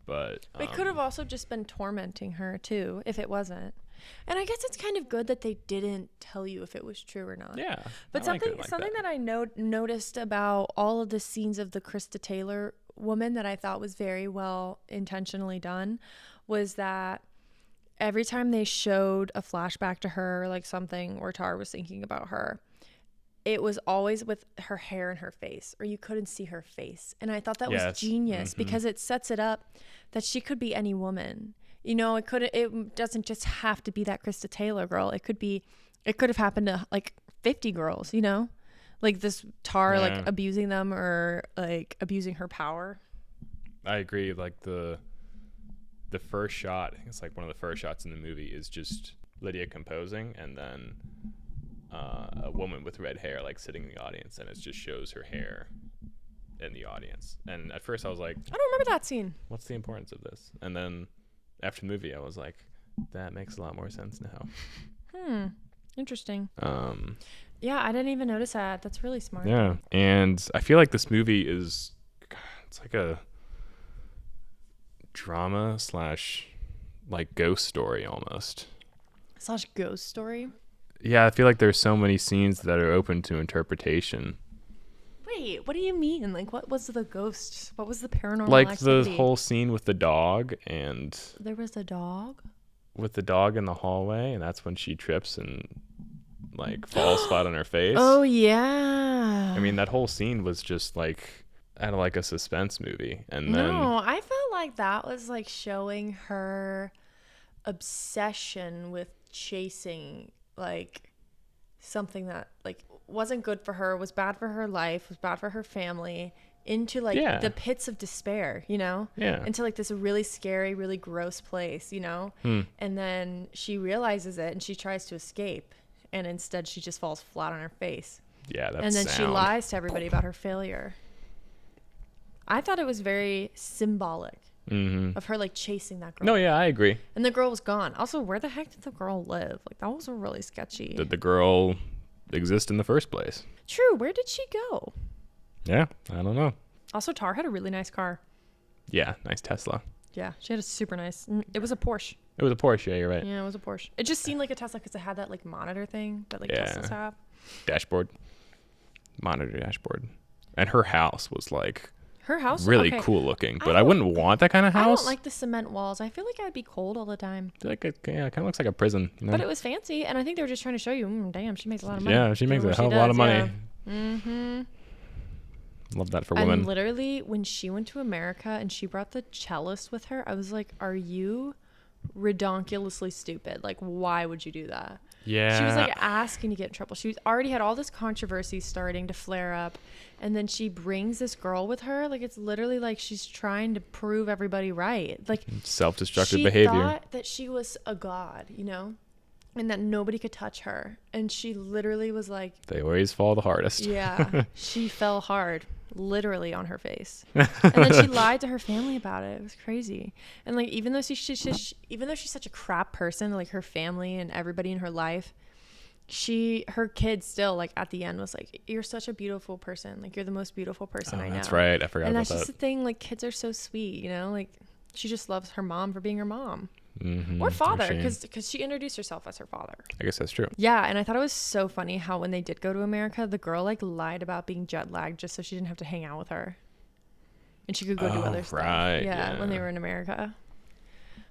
[SPEAKER 2] but
[SPEAKER 1] it could have also just been tormenting her too, if it wasn't. And I guess it's kind of good that they didn't tell you if it was true or not.
[SPEAKER 2] Yeah.
[SPEAKER 1] But something that I noticed about all of the scenes of the Krista Taylor woman that I thought was very well intentionally done was that every time they showed a flashback to her, like something or Tar was thinking about her, it was always with her hair and her face, or you couldn't see her face. And I thought that was genius because it sets it up that she could be any woman. You know, it doesn't just have to be that Krista Taylor girl. It could have happened to like 50 girls, you know, like this Tar like abusing them or like abusing her power.
[SPEAKER 2] I agree. Like the first shot, I think it's like one of the first shots in the movie is just Lydia composing, and then a woman with red hair like sitting in the audience, and it just shows her hair in the audience. And at first I was like,
[SPEAKER 1] I don't remember that scene.
[SPEAKER 2] What's the importance of this? And then after the movie, I was like, that makes a lot more sense now.
[SPEAKER 1] Interesting. Yeah, I didn't even notice that. That's really smart.
[SPEAKER 2] Yeah, and I feel like this movie it's like a drama / like ghost story almost.
[SPEAKER 1] / ghost story?
[SPEAKER 2] Yeah, I feel like there's so many scenes that are open to interpretation.
[SPEAKER 1] Wait, Wait, what do you mean? Like, what was the ghost? What was the paranormal
[SPEAKER 2] Like
[SPEAKER 1] activity?
[SPEAKER 2] the whole scene with the dog and
[SPEAKER 1] There was a dog?
[SPEAKER 2] with the dog in the hallway, and that's when she trips and like falls flat on her face.
[SPEAKER 1] Oh, yeah.
[SPEAKER 2] I mean, that whole scene was just like out of like a suspense movie. And then
[SPEAKER 1] No, I felt like that was like showing her obsession with chasing like something that like wasn't good for her, was bad for her life, was bad for her family, into like the pits of despair, you know?
[SPEAKER 2] Yeah.
[SPEAKER 1] Into like this really scary, really gross place, you know? And then she realizes it and she tries to escape, and instead she just falls flat on her face.
[SPEAKER 2] Yeah, that's
[SPEAKER 1] And then
[SPEAKER 2] sound.
[SPEAKER 1] she lies to everybody about her failure. I thought it was very symbolic of her like chasing that girl.
[SPEAKER 2] No, yeah, I agree.
[SPEAKER 1] And the girl was gone. Also, where the heck did the girl live? Like, that was really sketchy.
[SPEAKER 2] Did the girl exist in the first place?
[SPEAKER 1] True. Where did she go?
[SPEAKER 2] Yeah, I don't know.
[SPEAKER 1] Also, Tar had a really nice car.
[SPEAKER 2] Yeah, nice Tesla.
[SPEAKER 1] Yeah, she had a super nice. It was a Porsche.
[SPEAKER 2] It was a Porsche, yeah, you're right.
[SPEAKER 1] Yeah, it was a Porsche. It just seemed like a Tesla because it had that like monitor thing that like Teslas have.
[SPEAKER 2] Dashboard. Monitor dashboard. And her house was like
[SPEAKER 1] her house
[SPEAKER 2] really
[SPEAKER 1] okay.
[SPEAKER 2] cool looking, but I wouldn't want that kind of house.
[SPEAKER 1] I don't like the cement walls. I feel like I'd be cold all the time.
[SPEAKER 2] I feel like it kind of looks like a prison. You know?
[SPEAKER 1] But it was fancy, and I think they were just trying to show you, damn, she makes a lot of money.
[SPEAKER 2] Yeah, she makes a hell of a lot of money.
[SPEAKER 1] Yeah. Mm-hmm.
[SPEAKER 2] Love that for women.
[SPEAKER 1] And literally, when she went to America and she brought the cellist with her, I was like, are you redonkulously stupid? Like, why would you do that?
[SPEAKER 2] Yeah.
[SPEAKER 1] She was like asking to get in trouble. She already had all this controversy starting to flare up. And then she brings this girl with her. Like, it's literally like she's trying to prove everybody right. Like,
[SPEAKER 2] self-destructive behavior.
[SPEAKER 1] She thought that she was a god, you know? And that nobody could touch her. And she literally was like...
[SPEAKER 2] They always fall the hardest.
[SPEAKER 1] Yeah. She fell hard. Literally on her face. And then she lied to her family about it. It was crazy. And like, even though she's such a crap person, like her family and everybody in her life, her kid still like at the end was like, you're such a beautiful person. Like, you're the most beautiful person I know. That's
[SPEAKER 2] right. I forgot about that.
[SPEAKER 1] And that's just the thing. Like, kids are so sweet, you know? Like, she just loves her mom for being her mom.
[SPEAKER 2] Mm-hmm.
[SPEAKER 1] Or father, because she introduced herself as her father.
[SPEAKER 2] I guess that's true.
[SPEAKER 1] Yeah, and I thought it was so funny how when they did go to America, the girl like lied about being jet lagged just so she didn't have to hang out with her, and she could go do other stuff. Yeah, when they were in America.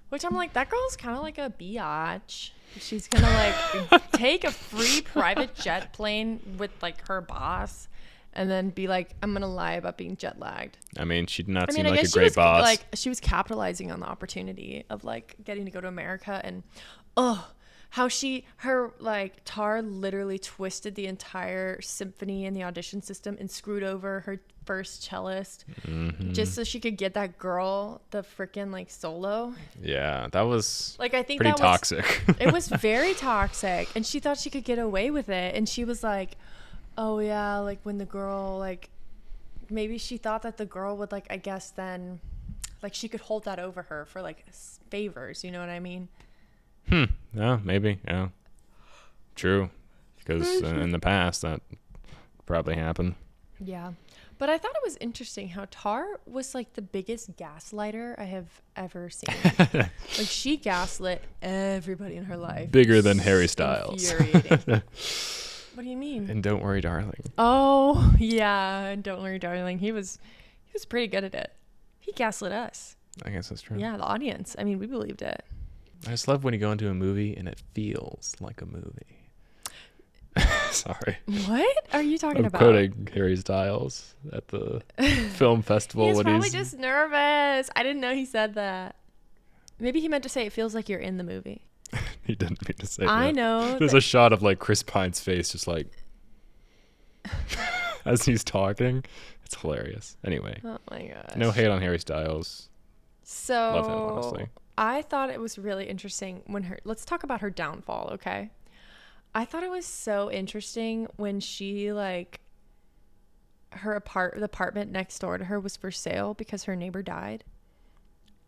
[SPEAKER 1] Which I'm like, that girl's kind of like a biatch. She's gonna like take a free private jet plane with like her boss, and then be like, I'm gonna lie about being jet lagged.
[SPEAKER 2] I mean, she did not seem like a great boss.
[SPEAKER 1] Like, she was capitalizing on the opportunity of like getting to go to America, and how her like Tar literally twisted the entire symphony in the audition system and screwed over her first cellist just so she could get that girl the freaking like solo.
[SPEAKER 2] Yeah, that was
[SPEAKER 1] like, I think
[SPEAKER 2] pretty
[SPEAKER 1] that
[SPEAKER 2] toxic.
[SPEAKER 1] It was very toxic, and she thought she could get away with it, and she was like, oh yeah, like when the girl like, maybe she thought that the girl would like, I guess then like she could hold that over her for like favors, you know what I mean?
[SPEAKER 2] Yeah, maybe. Yeah, true, because in the past that probably happened.
[SPEAKER 1] Yeah, but I thought it was interesting how Tar was like the biggest gaslighter I have ever seen. Like, she gaslit everybody in her life.
[SPEAKER 2] Bigger than Harry Styles.
[SPEAKER 1] Infuriating. What do you mean?
[SPEAKER 2] And Don't Worry, Darling.
[SPEAKER 1] Oh, yeah. And Don't Worry, Darling. He was pretty good at it. He gaslit us.
[SPEAKER 2] I guess that's true.
[SPEAKER 1] Yeah, the audience. I mean, we believed it.
[SPEAKER 2] I just love when you go into a movie and it feels like a movie. Sorry.
[SPEAKER 1] What are you talking about?
[SPEAKER 2] I'm quoting Harry Styles at the film festival.
[SPEAKER 1] He's probably just nervous. I didn't know he said that. Maybe he meant to say it feels like you're in the movie.
[SPEAKER 2] He didn't mean to say that.
[SPEAKER 1] I know.
[SPEAKER 2] There's a shot of like Chris Pine's face just like as he's talking. It's hilarious. Anyway.
[SPEAKER 1] Oh my gosh.
[SPEAKER 2] No hate on Harry Styles.
[SPEAKER 1] So
[SPEAKER 2] love him, honestly.
[SPEAKER 1] I thought it was really interesting let's talk about her downfall, okay? I thought it was so interesting when she like the apartment next door to her was for sale because her neighbor died.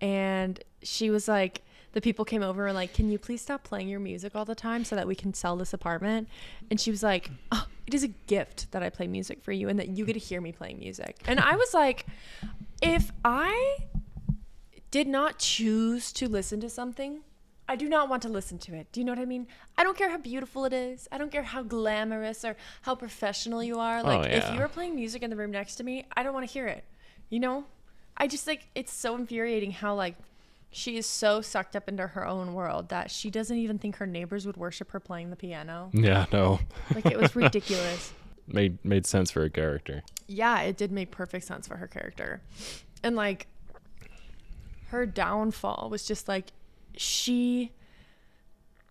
[SPEAKER 1] And she was like, the people came over and like, can you please stop playing your music all the time so that we can sell this apartment? And she was like, oh, it is a gift that I play music for you and that you get to hear me playing music. And I was like, if I did not choose to listen to something, I do not want to listen to it. Do you know what I mean? I don't care how beautiful it is. I don't care how glamorous or how professional you are. Like, if you were playing music in the room next to me, I don't want to hear it. You know? I just, like, it's so infuriating how, like, she is so sucked up into her own world that she doesn't even think her neighbors would worship her playing the piano.
[SPEAKER 2] Yeah, no.
[SPEAKER 1] Like, it was ridiculous.
[SPEAKER 2] Made sense for her character.
[SPEAKER 1] Yeah, it did make perfect sense for her character. And, like, her downfall was just, like, she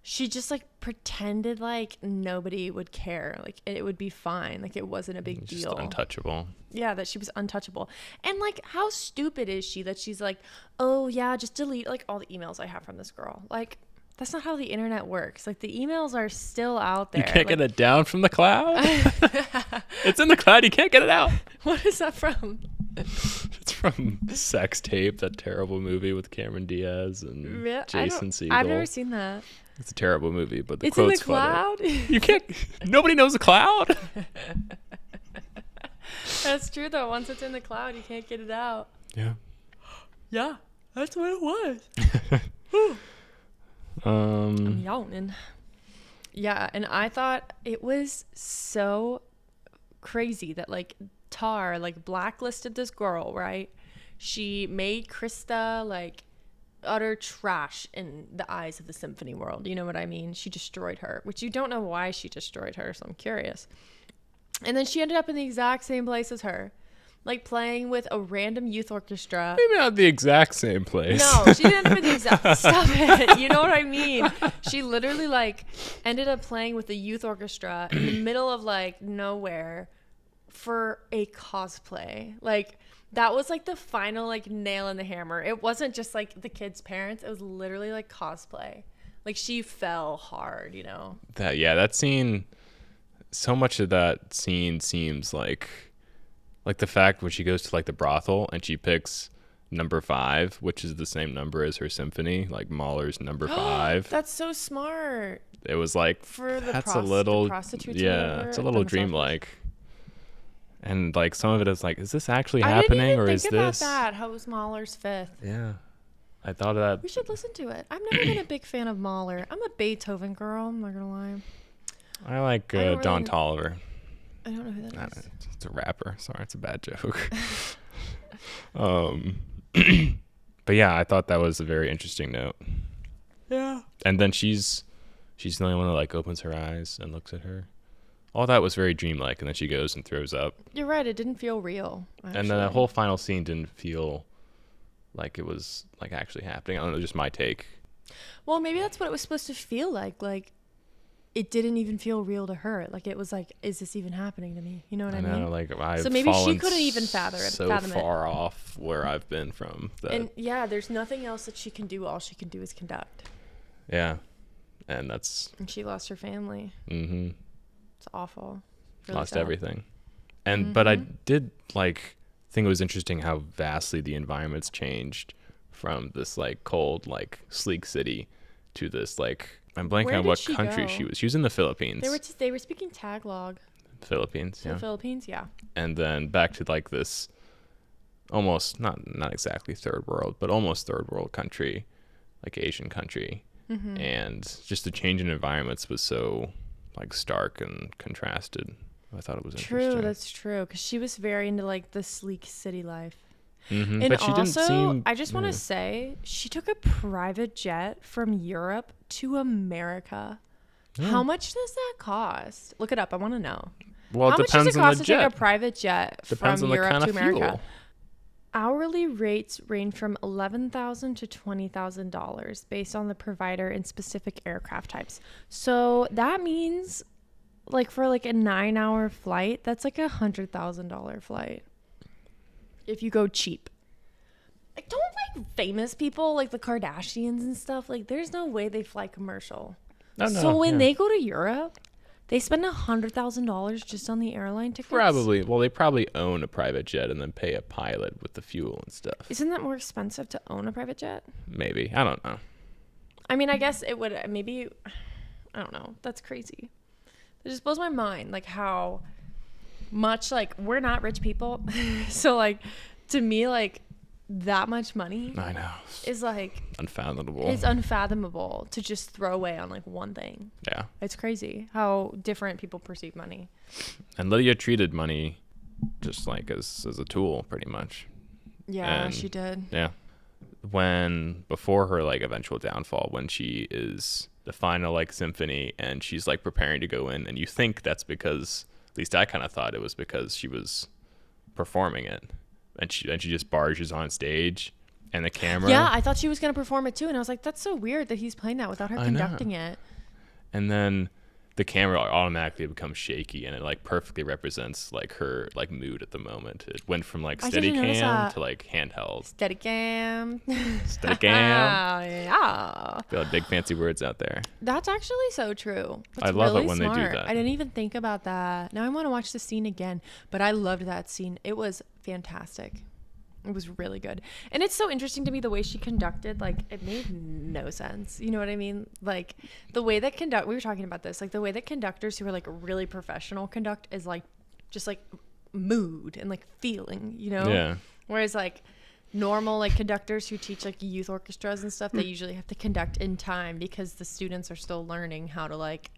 [SPEAKER 1] just, like, pretended like nobody would care. Like, it would be fine. Like, it wasn't a big deal.
[SPEAKER 2] Just untouchable.
[SPEAKER 1] Yeah, that she was untouchable. And, like, how stupid is she that she's like, oh, yeah, just delete, like, all the emails I have from this girl. Like, that's not how the internet works. Like, the emails are still out there.
[SPEAKER 2] You can't get it down from the cloud? It's in the cloud. You can't get it out.
[SPEAKER 1] What is that from?
[SPEAKER 2] It's from Sex Tape, that terrible movie with Cameron Diaz and Jason Segel.
[SPEAKER 1] I've never seen that.
[SPEAKER 2] It's a terrible movie, but the
[SPEAKER 1] it's
[SPEAKER 2] quote's
[SPEAKER 1] in the cloud?
[SPEAKER 2] You can't. Nobody knows the cloud.
[SPEAKER 1] That's true, though. Once it's in the cloud, you can't get it out.
[SPEAKER 2] Yeah.
[SPEAKER 1] Yeah, that's what it was. I'm yawning. Yeah, and I thought it was so crazy that, like, Tar, like, blacklisted this girl, right? She made Krista, like, utter trash in the eyes of the symphony world. You know what I mean? She destroyed her, which you don't know why she destroyed her, so I'm curious. And then she ended up in the exact same place as her, like, playing with a random youth orchestra.
[SPEAKER 2] Maybe not the exact same place.
[SPEAKER 1] No, she didn't end up in the exact. Stop it. You know what I mean? She literally, like, ended up playing with a youth orchestra in the middle of, like, nowhere for a cosplay. Like, that was, like, the final, like, nail in the hammer. It wasn't just, like, the kids' parents. It was literally, like, cosplay. Like, she fell hard, you know?
[SPEAKER 2] That scene, so much of that scene seems like the fact when she goes to, like, the brothel and she picks number 5, which is the same number as her symphony, like Mahler's number 5.
[SPEAKER 1] That's so smart.
[SPEAKER 2] It was like,
[SPEAKER 1] for the
[SPEAKER 2] that's a little,
[SPEAKER 1] prostitutes.
[SPEAKER 2] yeah, it's a little dreamlike. And, like, some of it is like, is this actually happening,
[SPEAKER 1] I didn't even
[SPEAKER 2] or
[SPEAKER 1] think
[SPEAKER 2] is
[SPEAKER 1] about
[SPEAKER 2] this?
[SPEAKER 1] that. How was Mahler's 5th?
[SPEAKER 2] Yeah, I thought of that.
[SPEAKER 1] We should listen to it. I've never been a big fan of Mahler. I'm a Beethoven girl. I'm not gonna lie.
[SPEAKER 2] I like Don Toliver.
[SPEAKER 1] I don't know who that is.
[SPEAKER 2] It's a rapper. Sorry, it's a bad joke. But yeah, I thought that was a very interesting note.
[SPEAKER 1] Yeah.
[SPEAKER 2] And then she's the only one that, like, opens her eyes and looks at her. All that was very dreamlike, and then she goes and throws up.
[SPEAKER 1] You're right. It didn't feel real. Actually.
[SPEAKER 2] And then that whole final scene didn't feel like it was, like, actually happening. I don't know, just my take.
[SPEAKER 1] Well, maybe that's what it was supposed to feel like. Like, it didn't even feel real to her. Like, it was like, is this even happening to me? You know what I mean?
[SPEAKER 2] I know, like,
[SPEAKER 1] so maybe she couldn't even fathom it.
[SPEAKER 2] So far off where I've been from that.
[SPEAKER 1] And yeah, there's nothing else that she can do. All she can do is conduct.
[SPEAKER 2] Yeah, and that's.
[SPEAKER 1] And she lost her family.
[SPEAKER 2] Mm-hmm.
[SPEAKER 1] It's awful. Really
[SPEAKER 2] Lost
[SPEAKER 1] sad.
[SPEAKER 2] everything. And but I did, like, think it was interesting how vastly the environments changed from this, like, cold, like, sleek city to this, like, I'm blanking on what country she was. She was in the Philippines.
[SPEAKER 1] They were speaking Tagalog.
[SPEAKER 2] Philippines, yeah.
[SPEAKER 1] The Philippines, yeah.
[SPEAKER 2] And then back to, like, this almost not exactly third world, but almost third world country, like Asian country. Mm-hmm. And just the change in environments was so, like, stark and contrasted. I thought it was interesting.
[SPEAKER 1] True, that's true. Because she was very into, like, the sleek city life.
[SPEAKER 2] Mm-hmm.
[SPEAKER 1] And
[SPEAKER 2] but she
[SPEAKER 1] also,
[SPEAKER 2] didn't seem,
[SPEAKER 1] I just want to say, she took a private jet from Europe to America. Oh. How much does that cost? Look it up. I want to know.
[SPEAKER 2] Well,
[SPEAKER 1] how
[SPEAKER 2] it depends
[SPEAKER 1] much does it
[SPEAKER 2] on
[SPEAKER 1] cost
[SPEAKER 2] the
[SPEAKER 1] to
[SPEAKER 2] jet.
[SPEAKER 1] take a private jet
[SPEAKER 2] Depends
[SPEAKER 1] from
[SPEAKER 2] on
[SPEAKER 1] Europe
[SPEAKER 2] the kind
[SPEAKER 1] to
[SPEAKER 2] of
[SPEAKER 1] America?
[SPEAKER 2] Fuel.
[SPEAKER 1] Hourly rates range from $11,000 to $20,000 based on the provider and specific aircraft types. So that means, like, for, like, a 9-hour flight, that's like $100,000 flight if you go cheap. Like, don't, like, famous people like the Kardashians and stuff, like, there's no way they fly commercial. So when they go to Europe, they spend $100,000 just on the airline tickets.
[SPEAKER 2] Probably. Well, they probably own a private jet and then pay a pilot with the fuel and stuff.
[SPEAKER 1] Isn't that more expensive to own a private jet?
[SPEAKER 2] Maybe. I don't know.
[SPEAKER 1] I mean, I guess it would. Maybe. I don't know. That's crazy. It just blows my mind, like, how much, like, we're not rich people. So, like, to me, like, that much money
[SPEAKER 2] I know.
[SPEAKER 1] is like
[SPEAKER 2] Unfathomable.
[SPEAKER 1] it's unfathomable to just throw away on like one thing.
[SPEAKER 2] Yeah.
[SPEAKER 1] It's crazy how different people perceive money.
[SPEAKER 2] And Lydia treated money just like as a tool, pretty much.
[SPEAKER 1] Yeah,
[SPEAKER 2] And,
[SPEAKER 1] she did.
[SPEAKER 2] Yeah. Before her like eventual downfall, when she is the final like symphony and she's like preparing to go in, and you think that's because, at least I kind of thought it was because she was performing it, and she just barges on stage, and the camera.
[SPEAKER 1] Yeah, I thought she was gonna perform it too, and I was like, that's so weird that he's playing that without her conducting it.
[SPEAKER 2] And then the camera automatically becomes shaky, and it like perfectly represents like her like mood at the moment. It went from like steady cam to like handheld.
[SPEAKER 1] Steady cam.
[SPEAKER 2] Steady cam.
[SPEAKER 1] Yeah.
[SPEAKER 2] Feel like big fancy words out there.
[SPEAKER 1] That's actually so true. That's
[SPEAKER 2] I love
[SPEAKER 1] really
[SPEAKER 2] it when
[SPEAKER 1] smart.
[SPEAKER 2] they do that.
[SPEAKER 1] I didn't even think about that. Now I want to watch the scene again, but I loved that scene. It was fantastic. It was really good. And it's so interesting to me the way she conducted, like it made no sense. You know what I mean? Like the way that we were talking about this, like the way that conductors who are like really professional conduct is like just like mood and like feeling, you know?
[SPEAKER 2] Yeah.
[SPEAKER 1] Whereas like normal like conductors who teach like youth orchestras and stuff, they usually have to conduct in time because the students are still learning how to like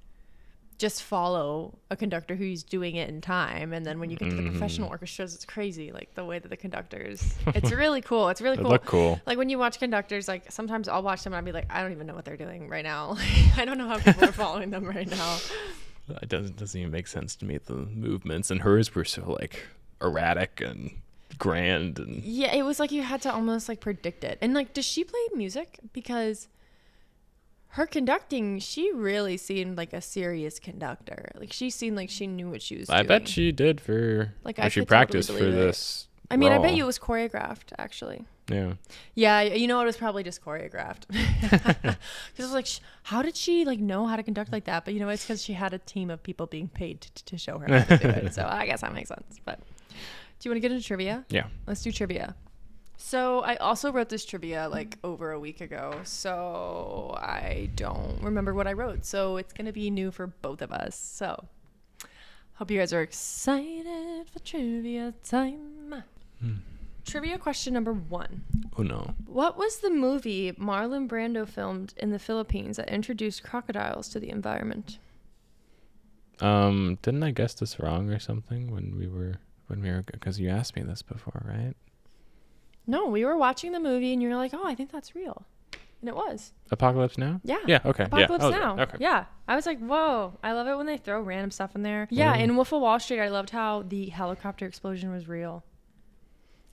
[SPEAKER 1] just follow a conductor who's doing it in time. And then when you get to the professional orchestras, it's crazy, like the way that the conductors, it's really cool. It's really cool.
[SPEAKER 2] They look cool.
[SPEAKER 1] Like when you watch conductors, like sometimes I'll watch them and I'll be like, I don't even know what they're doing right now. I don't know how people are following them right now.
[SPEAKER 2] It doesn't even make sense to me, the movements, and hers were so like erratic and grand. And
[SPEAKER 1] yeah, it was like you had to almost like predict it. And like, does she play music? Because her conducting, she really seemed like a serious conductor. Like she seemed like she knew what she was doing.
[SPEAKER 2] I bet she did for
[SPEAKER 1] like
[SPEAKER 2] she practiced totally for this.
[SPEAKER 1] I mean,
[SPEAKER 2] role.
[SPEAKER 1] I bet you it was choreographed actually.
[SPEAKER 2] Yeah.
[SPEAKER 1] Yeah, you know, it was probably just choreographed. Because I was like, how did she like know how to conduct like that? But you know, it's because she had a team of people being paid to show her how to do it. So I guess that makes sense. But do you want to get into trivia?
[SPEAKER 2] Yeah.
[SPEAKER 1] Let's do trivia. So I also wrote this trivia like over a week ago, so I don't remember what I wrote. So it's going to be new for both of us. So hope you guys are excited for trivia time. Trivia question number 1.
[SPEAKER 2] Oh no.
[SPEAKER 1] What was the movie Marlon Brando filmed in the Philippines that introduced crocodiles to the environment?
[SPEAKER 2] Didn't I guess this wrong or something when we were because you asked me this before, right?
[SPEAKER 1] No, we were watching the movie and you were like, oh, I think that's real. And it was.
[SPEAKER 2] Apocalypse Now?
[SPEAKER 1] Yeah.
[SPEAKER 2] Yeah, okay.
[SPEAKER 1] Apocalypse Now.
[SPEAKER 2] Okay.
[SPEAKER 1] Yeah. I was like, whoa. I love it when they throw random stuff in there. Yeah, in Wolf of Wall Street, I loved how the helicopter explosion was real.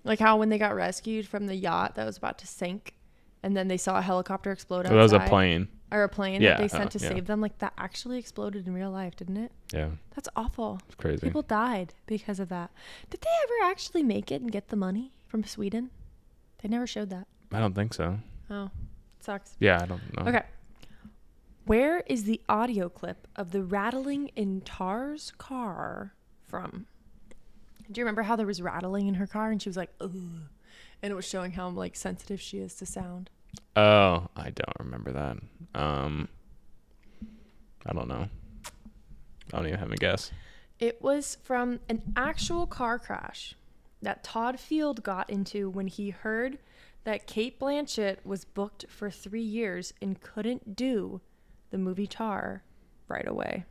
[SPEAKER 1] Like how when they got rescued from the yacht that was about to sink, and then they saw a helicopter explode outside.
[SPEAKER 2] That was a plane.
[SPEAKER 1] Or a plane
[SPEAKER 2] Yeah,
[SPEAKER 1] that they sent to save them. Like that actually exploded in real life, didn't it?
[SPEAKER 2] Yeah.
[SPEAKER 1] That's awful.
[SPEAKER 2] It's crazy.
[SPEAKER 1] People died because of that. Did they ever actually make it and get the money from Sweden? They never showed that.
[SPEAKER 2] I don't think so.
[SPEAKER 1] Oh, sucks.
[SPEAKER 2] Yeah, I don't know.
[SPEAKER 1] Okay. Where is the audio clip of the rattling in Tar's car from? Do you remember how there was rattling in her car and she was like, ugh, and it was showing how like sensitive she is to sound?
[SPEAKER 2] Oh, I don't remember that. I don't know. I don't even have a guess.
[SPEAKER 1] It was from an actual car crash that Todd Field got into when he heard that Cate Blanchett was booked for 3 years and couldn't do the movie Tar right away.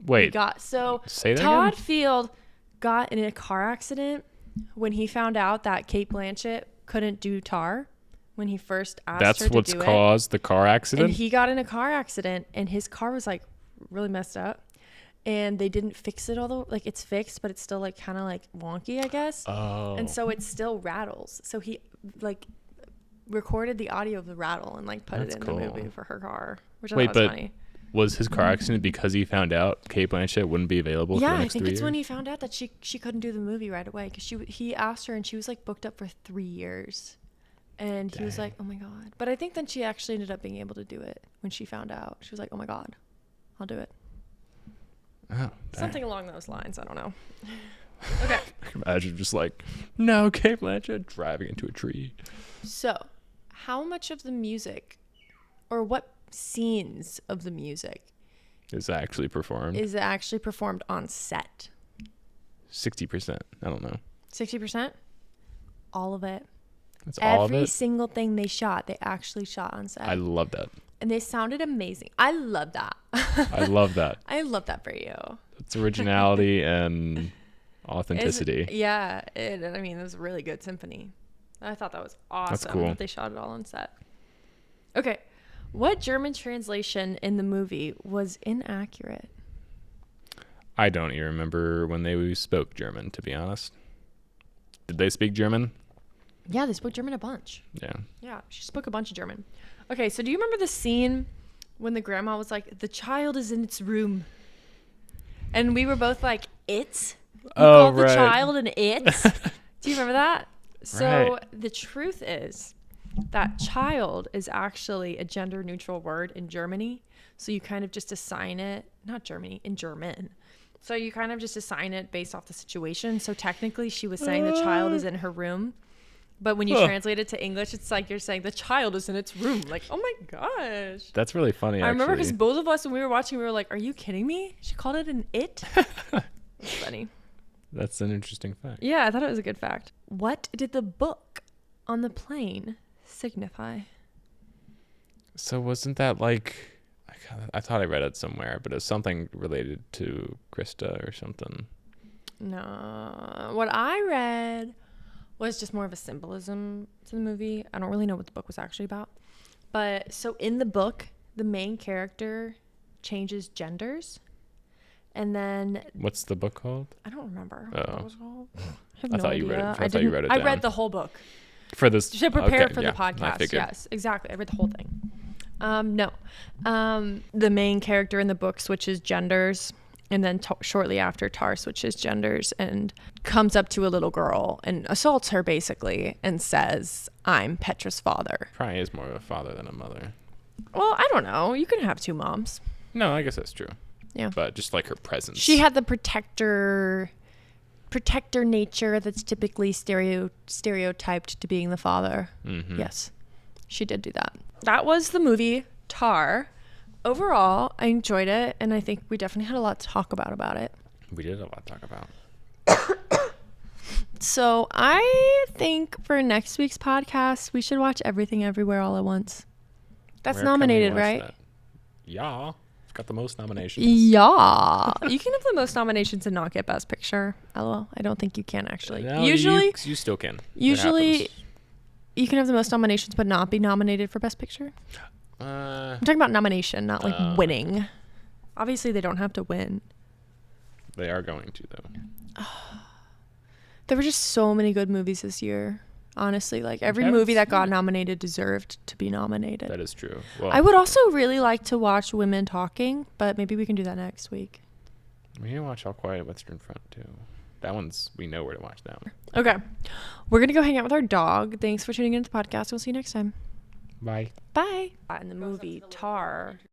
[SPEAKER 2] Wait.
[SPEAKER 1] Say that
[SPEAKER 2] Todd
[SPEAKER 1] again? Field got in a car accident when he found out that Cate Blanchett couldn't do Tar when he first asked her to do it.
[SPEAKER 2] That's what's caused the car accident?
[SPEAKER 1] And he got in a car accident and his car was like really messed up. And they didn't fix it like it's fixed, but it's still like kind of like wonky, I guess.
[SPEAKER 2] Oh.
[SPEAKER 1] And so it still rattles. So he like recorded the audio of the rattle and like put it in the movie for her car, which I thought was funny.
[SPEAKER 2] Was his car accident because he found out Cate Blanchett wouldn't be available for the next 3 years?
[SPEAKER 1] Yeah, I think it's when he found out that she couldn't do the movie right away because he asked her and she was like booked up for 3 years. And he was like, oh my God. But I think then she actually ended up being able to do it when she found out. She was like, oh my God, I'll do it.
[SPEAKER 2] Oh,
[SPEAKER 1] something along those lines. I don't know. Okay.
[SPEAKER 2] Imagine just like, no, Cate Blanchett driving into a tree.
[SPEAKER 1] So, how much of the music, or what scenes of the music,
[SPEAKER 2] is actually performed
[SPEAKER 1] on set?
[SPEAKER 2] 60%. I don't know.
[SPEAKER 1] 60%? All of it.
[SPEAKER 2] That's all of
[SPEAKER 1] Every
[SPEAKER 2] it.
[SPEAKER 1] single thing they shot, they actually shot on set.
[SPEAKER 2] I love that.
[SPEAKER 1] And they sounded amazing. I love that.
[SPEAKER 2] I love that.
[SPEAKER 1] I love that for you.
[SPEAKER 2] It's originality and authenticity.
[SPEAKER 1] I mean, it was a really good symphony. I thought that was awesome.
[SPEAKER 2] That's cool.
[SPEAKER 1] That they shot it all on set. Okay. What German translation in the movie was inaccurate?
[SPEAKER 2] I don't even remember when they spoke German, to be honest. Did they speak German?
[SPEAKER 1] Yeah, they spoke German a bunch.
[SPEAKER 2] Yeah.
[SPEAKER 1] Yeah, she spoke a bunch of German. Okay, so do you remember the scene when the grandma was like, the child is in its room? And we were both like, it? You called the child an it? Do you remember that? So the truth is that child is actually a gender neutral word in Germany. So you kind of just assign it, not Germany, in German. So you kind of just assign it based off the situation. So technically she was saying the child is in her room. But when you translate it to English, it's like you're saying the child is in its room. Like, oh my gosh.
[SPEAKER 2] That's really funny,
[SPEAKER 1] I remember
[SPEAKER 2] actually.
[SPEAKER 1] because both of us, when we were watching, we were like, are you kidding me? She called it an it? That's funny.
[SPEAKER 2] That's an interesting fact.
[SPEAKER 1] Yeah, I thought it was a good fact. What did the book on the plane signify?
[SPEAKER 2] So wasn't that like... I thought I read it somewhere, but it was something related to Krista or something.
[SPEAKER 1] No. What I read was just more of a symbolism to the movie. I don't really know what the book was actually about. But so in the book, the main character changes genders. And then...
[SPEAKER 2] What's the book called?
[SPEAKER 1] I don't remember what it was called. I have
[SPEAKER 2] I
[SPEAKER 1] no
[SPEAKER 2] thought
[SPEAKER 1] idea.
[SPEAKER 2] you read it. I thought you read it
[SPEAKER 1] I
[SPEAKER 2] down.
[SPEAKER 1] read the whole book.
[SPEAKER 2] For this...
[SPEAKER 1] To prepare
[SPEAKER 2] okay,
[SPEAKER 1] for
[SPEAKER 2] yeah,
[SPEAKER 1] the podcast.
[SPEAKER 2] I figured.
[SPEAKER 1] Yes, exactly. I read the whole thing. No. The main character in the book switches genders. And then shortly after, Tar switches genders and comes up to a little girl and assaults her, basically, and says, I'm Petra's father.
[SPEAKER 2] Probably is more of a father than a mother.
[SPEAKER 1] Well, I don't know. You can have two moms.
[SPEAKER 2] No, I guess that's true.
[SPEAKER 1] Yeah.
[SPEAKER 2] But just like her presence.
[SPEAKER 1] She had the protector nature that's typically stereotyped to being the father.
[SPEAKER 2] Mm-hmm.
[SPEAKER 1] Yes, she did do that. That was the movie Tar. Overall, I enjoyed it, and I think we definitely had a lot to talk about it.
[SPEAKER 2] We did a lot to talk about.
[SPEAKER 1] So I think for next week's podcast, we should watch Everything Everywhere All at Once. That's
[SPEAKER 2] Where can we
[SPEAKER 1] nominated,
[SPEAKER 2] watch
[SPEAKER 1] right?
[SPEAKER 2] that? Yeah. It's got the most nominations.
[SPEAKER 1] Yeah. You can have the most nominations and not get Best Picture. LOL. I don't think you can, actually.
[SPEAKER 2] No,
[SPEAKER 1] Usually,
[SPEAKER 2] you still can.
[SPEAKER 1] Usually, you can have the most nominations but not be nominated for Best Picture. I'm talking about nomination, not like winning. Obviously, they don't have to win.
[SPEAKER 2] They are going to, though.
[SPEAKER 1] There were just so many good movies this year. Honestly, like every
[SPEAKER 2] haven't
[SPEAKER 1] movie that got
[SPEAKER 2] seen-
[SPEAKER 1] nominated deserved to be nominated.
[SPEAKER 2] That is true. Well,
[SPEAKER 1] I would also really like to watch Women Talking, but maybe we can do that next week.
[SPEAKER 2] we can watch All Quiet Western Front, too. That one's... We know where to watch that one.
[SPEAKER 1] Okay. We're going to go hang out with our dog. Thanks for tuning into the podcast. We'll see you next time.
[SPEAKER 2] Bye.
[SPEAKER 1] Bye. In the movie Tar,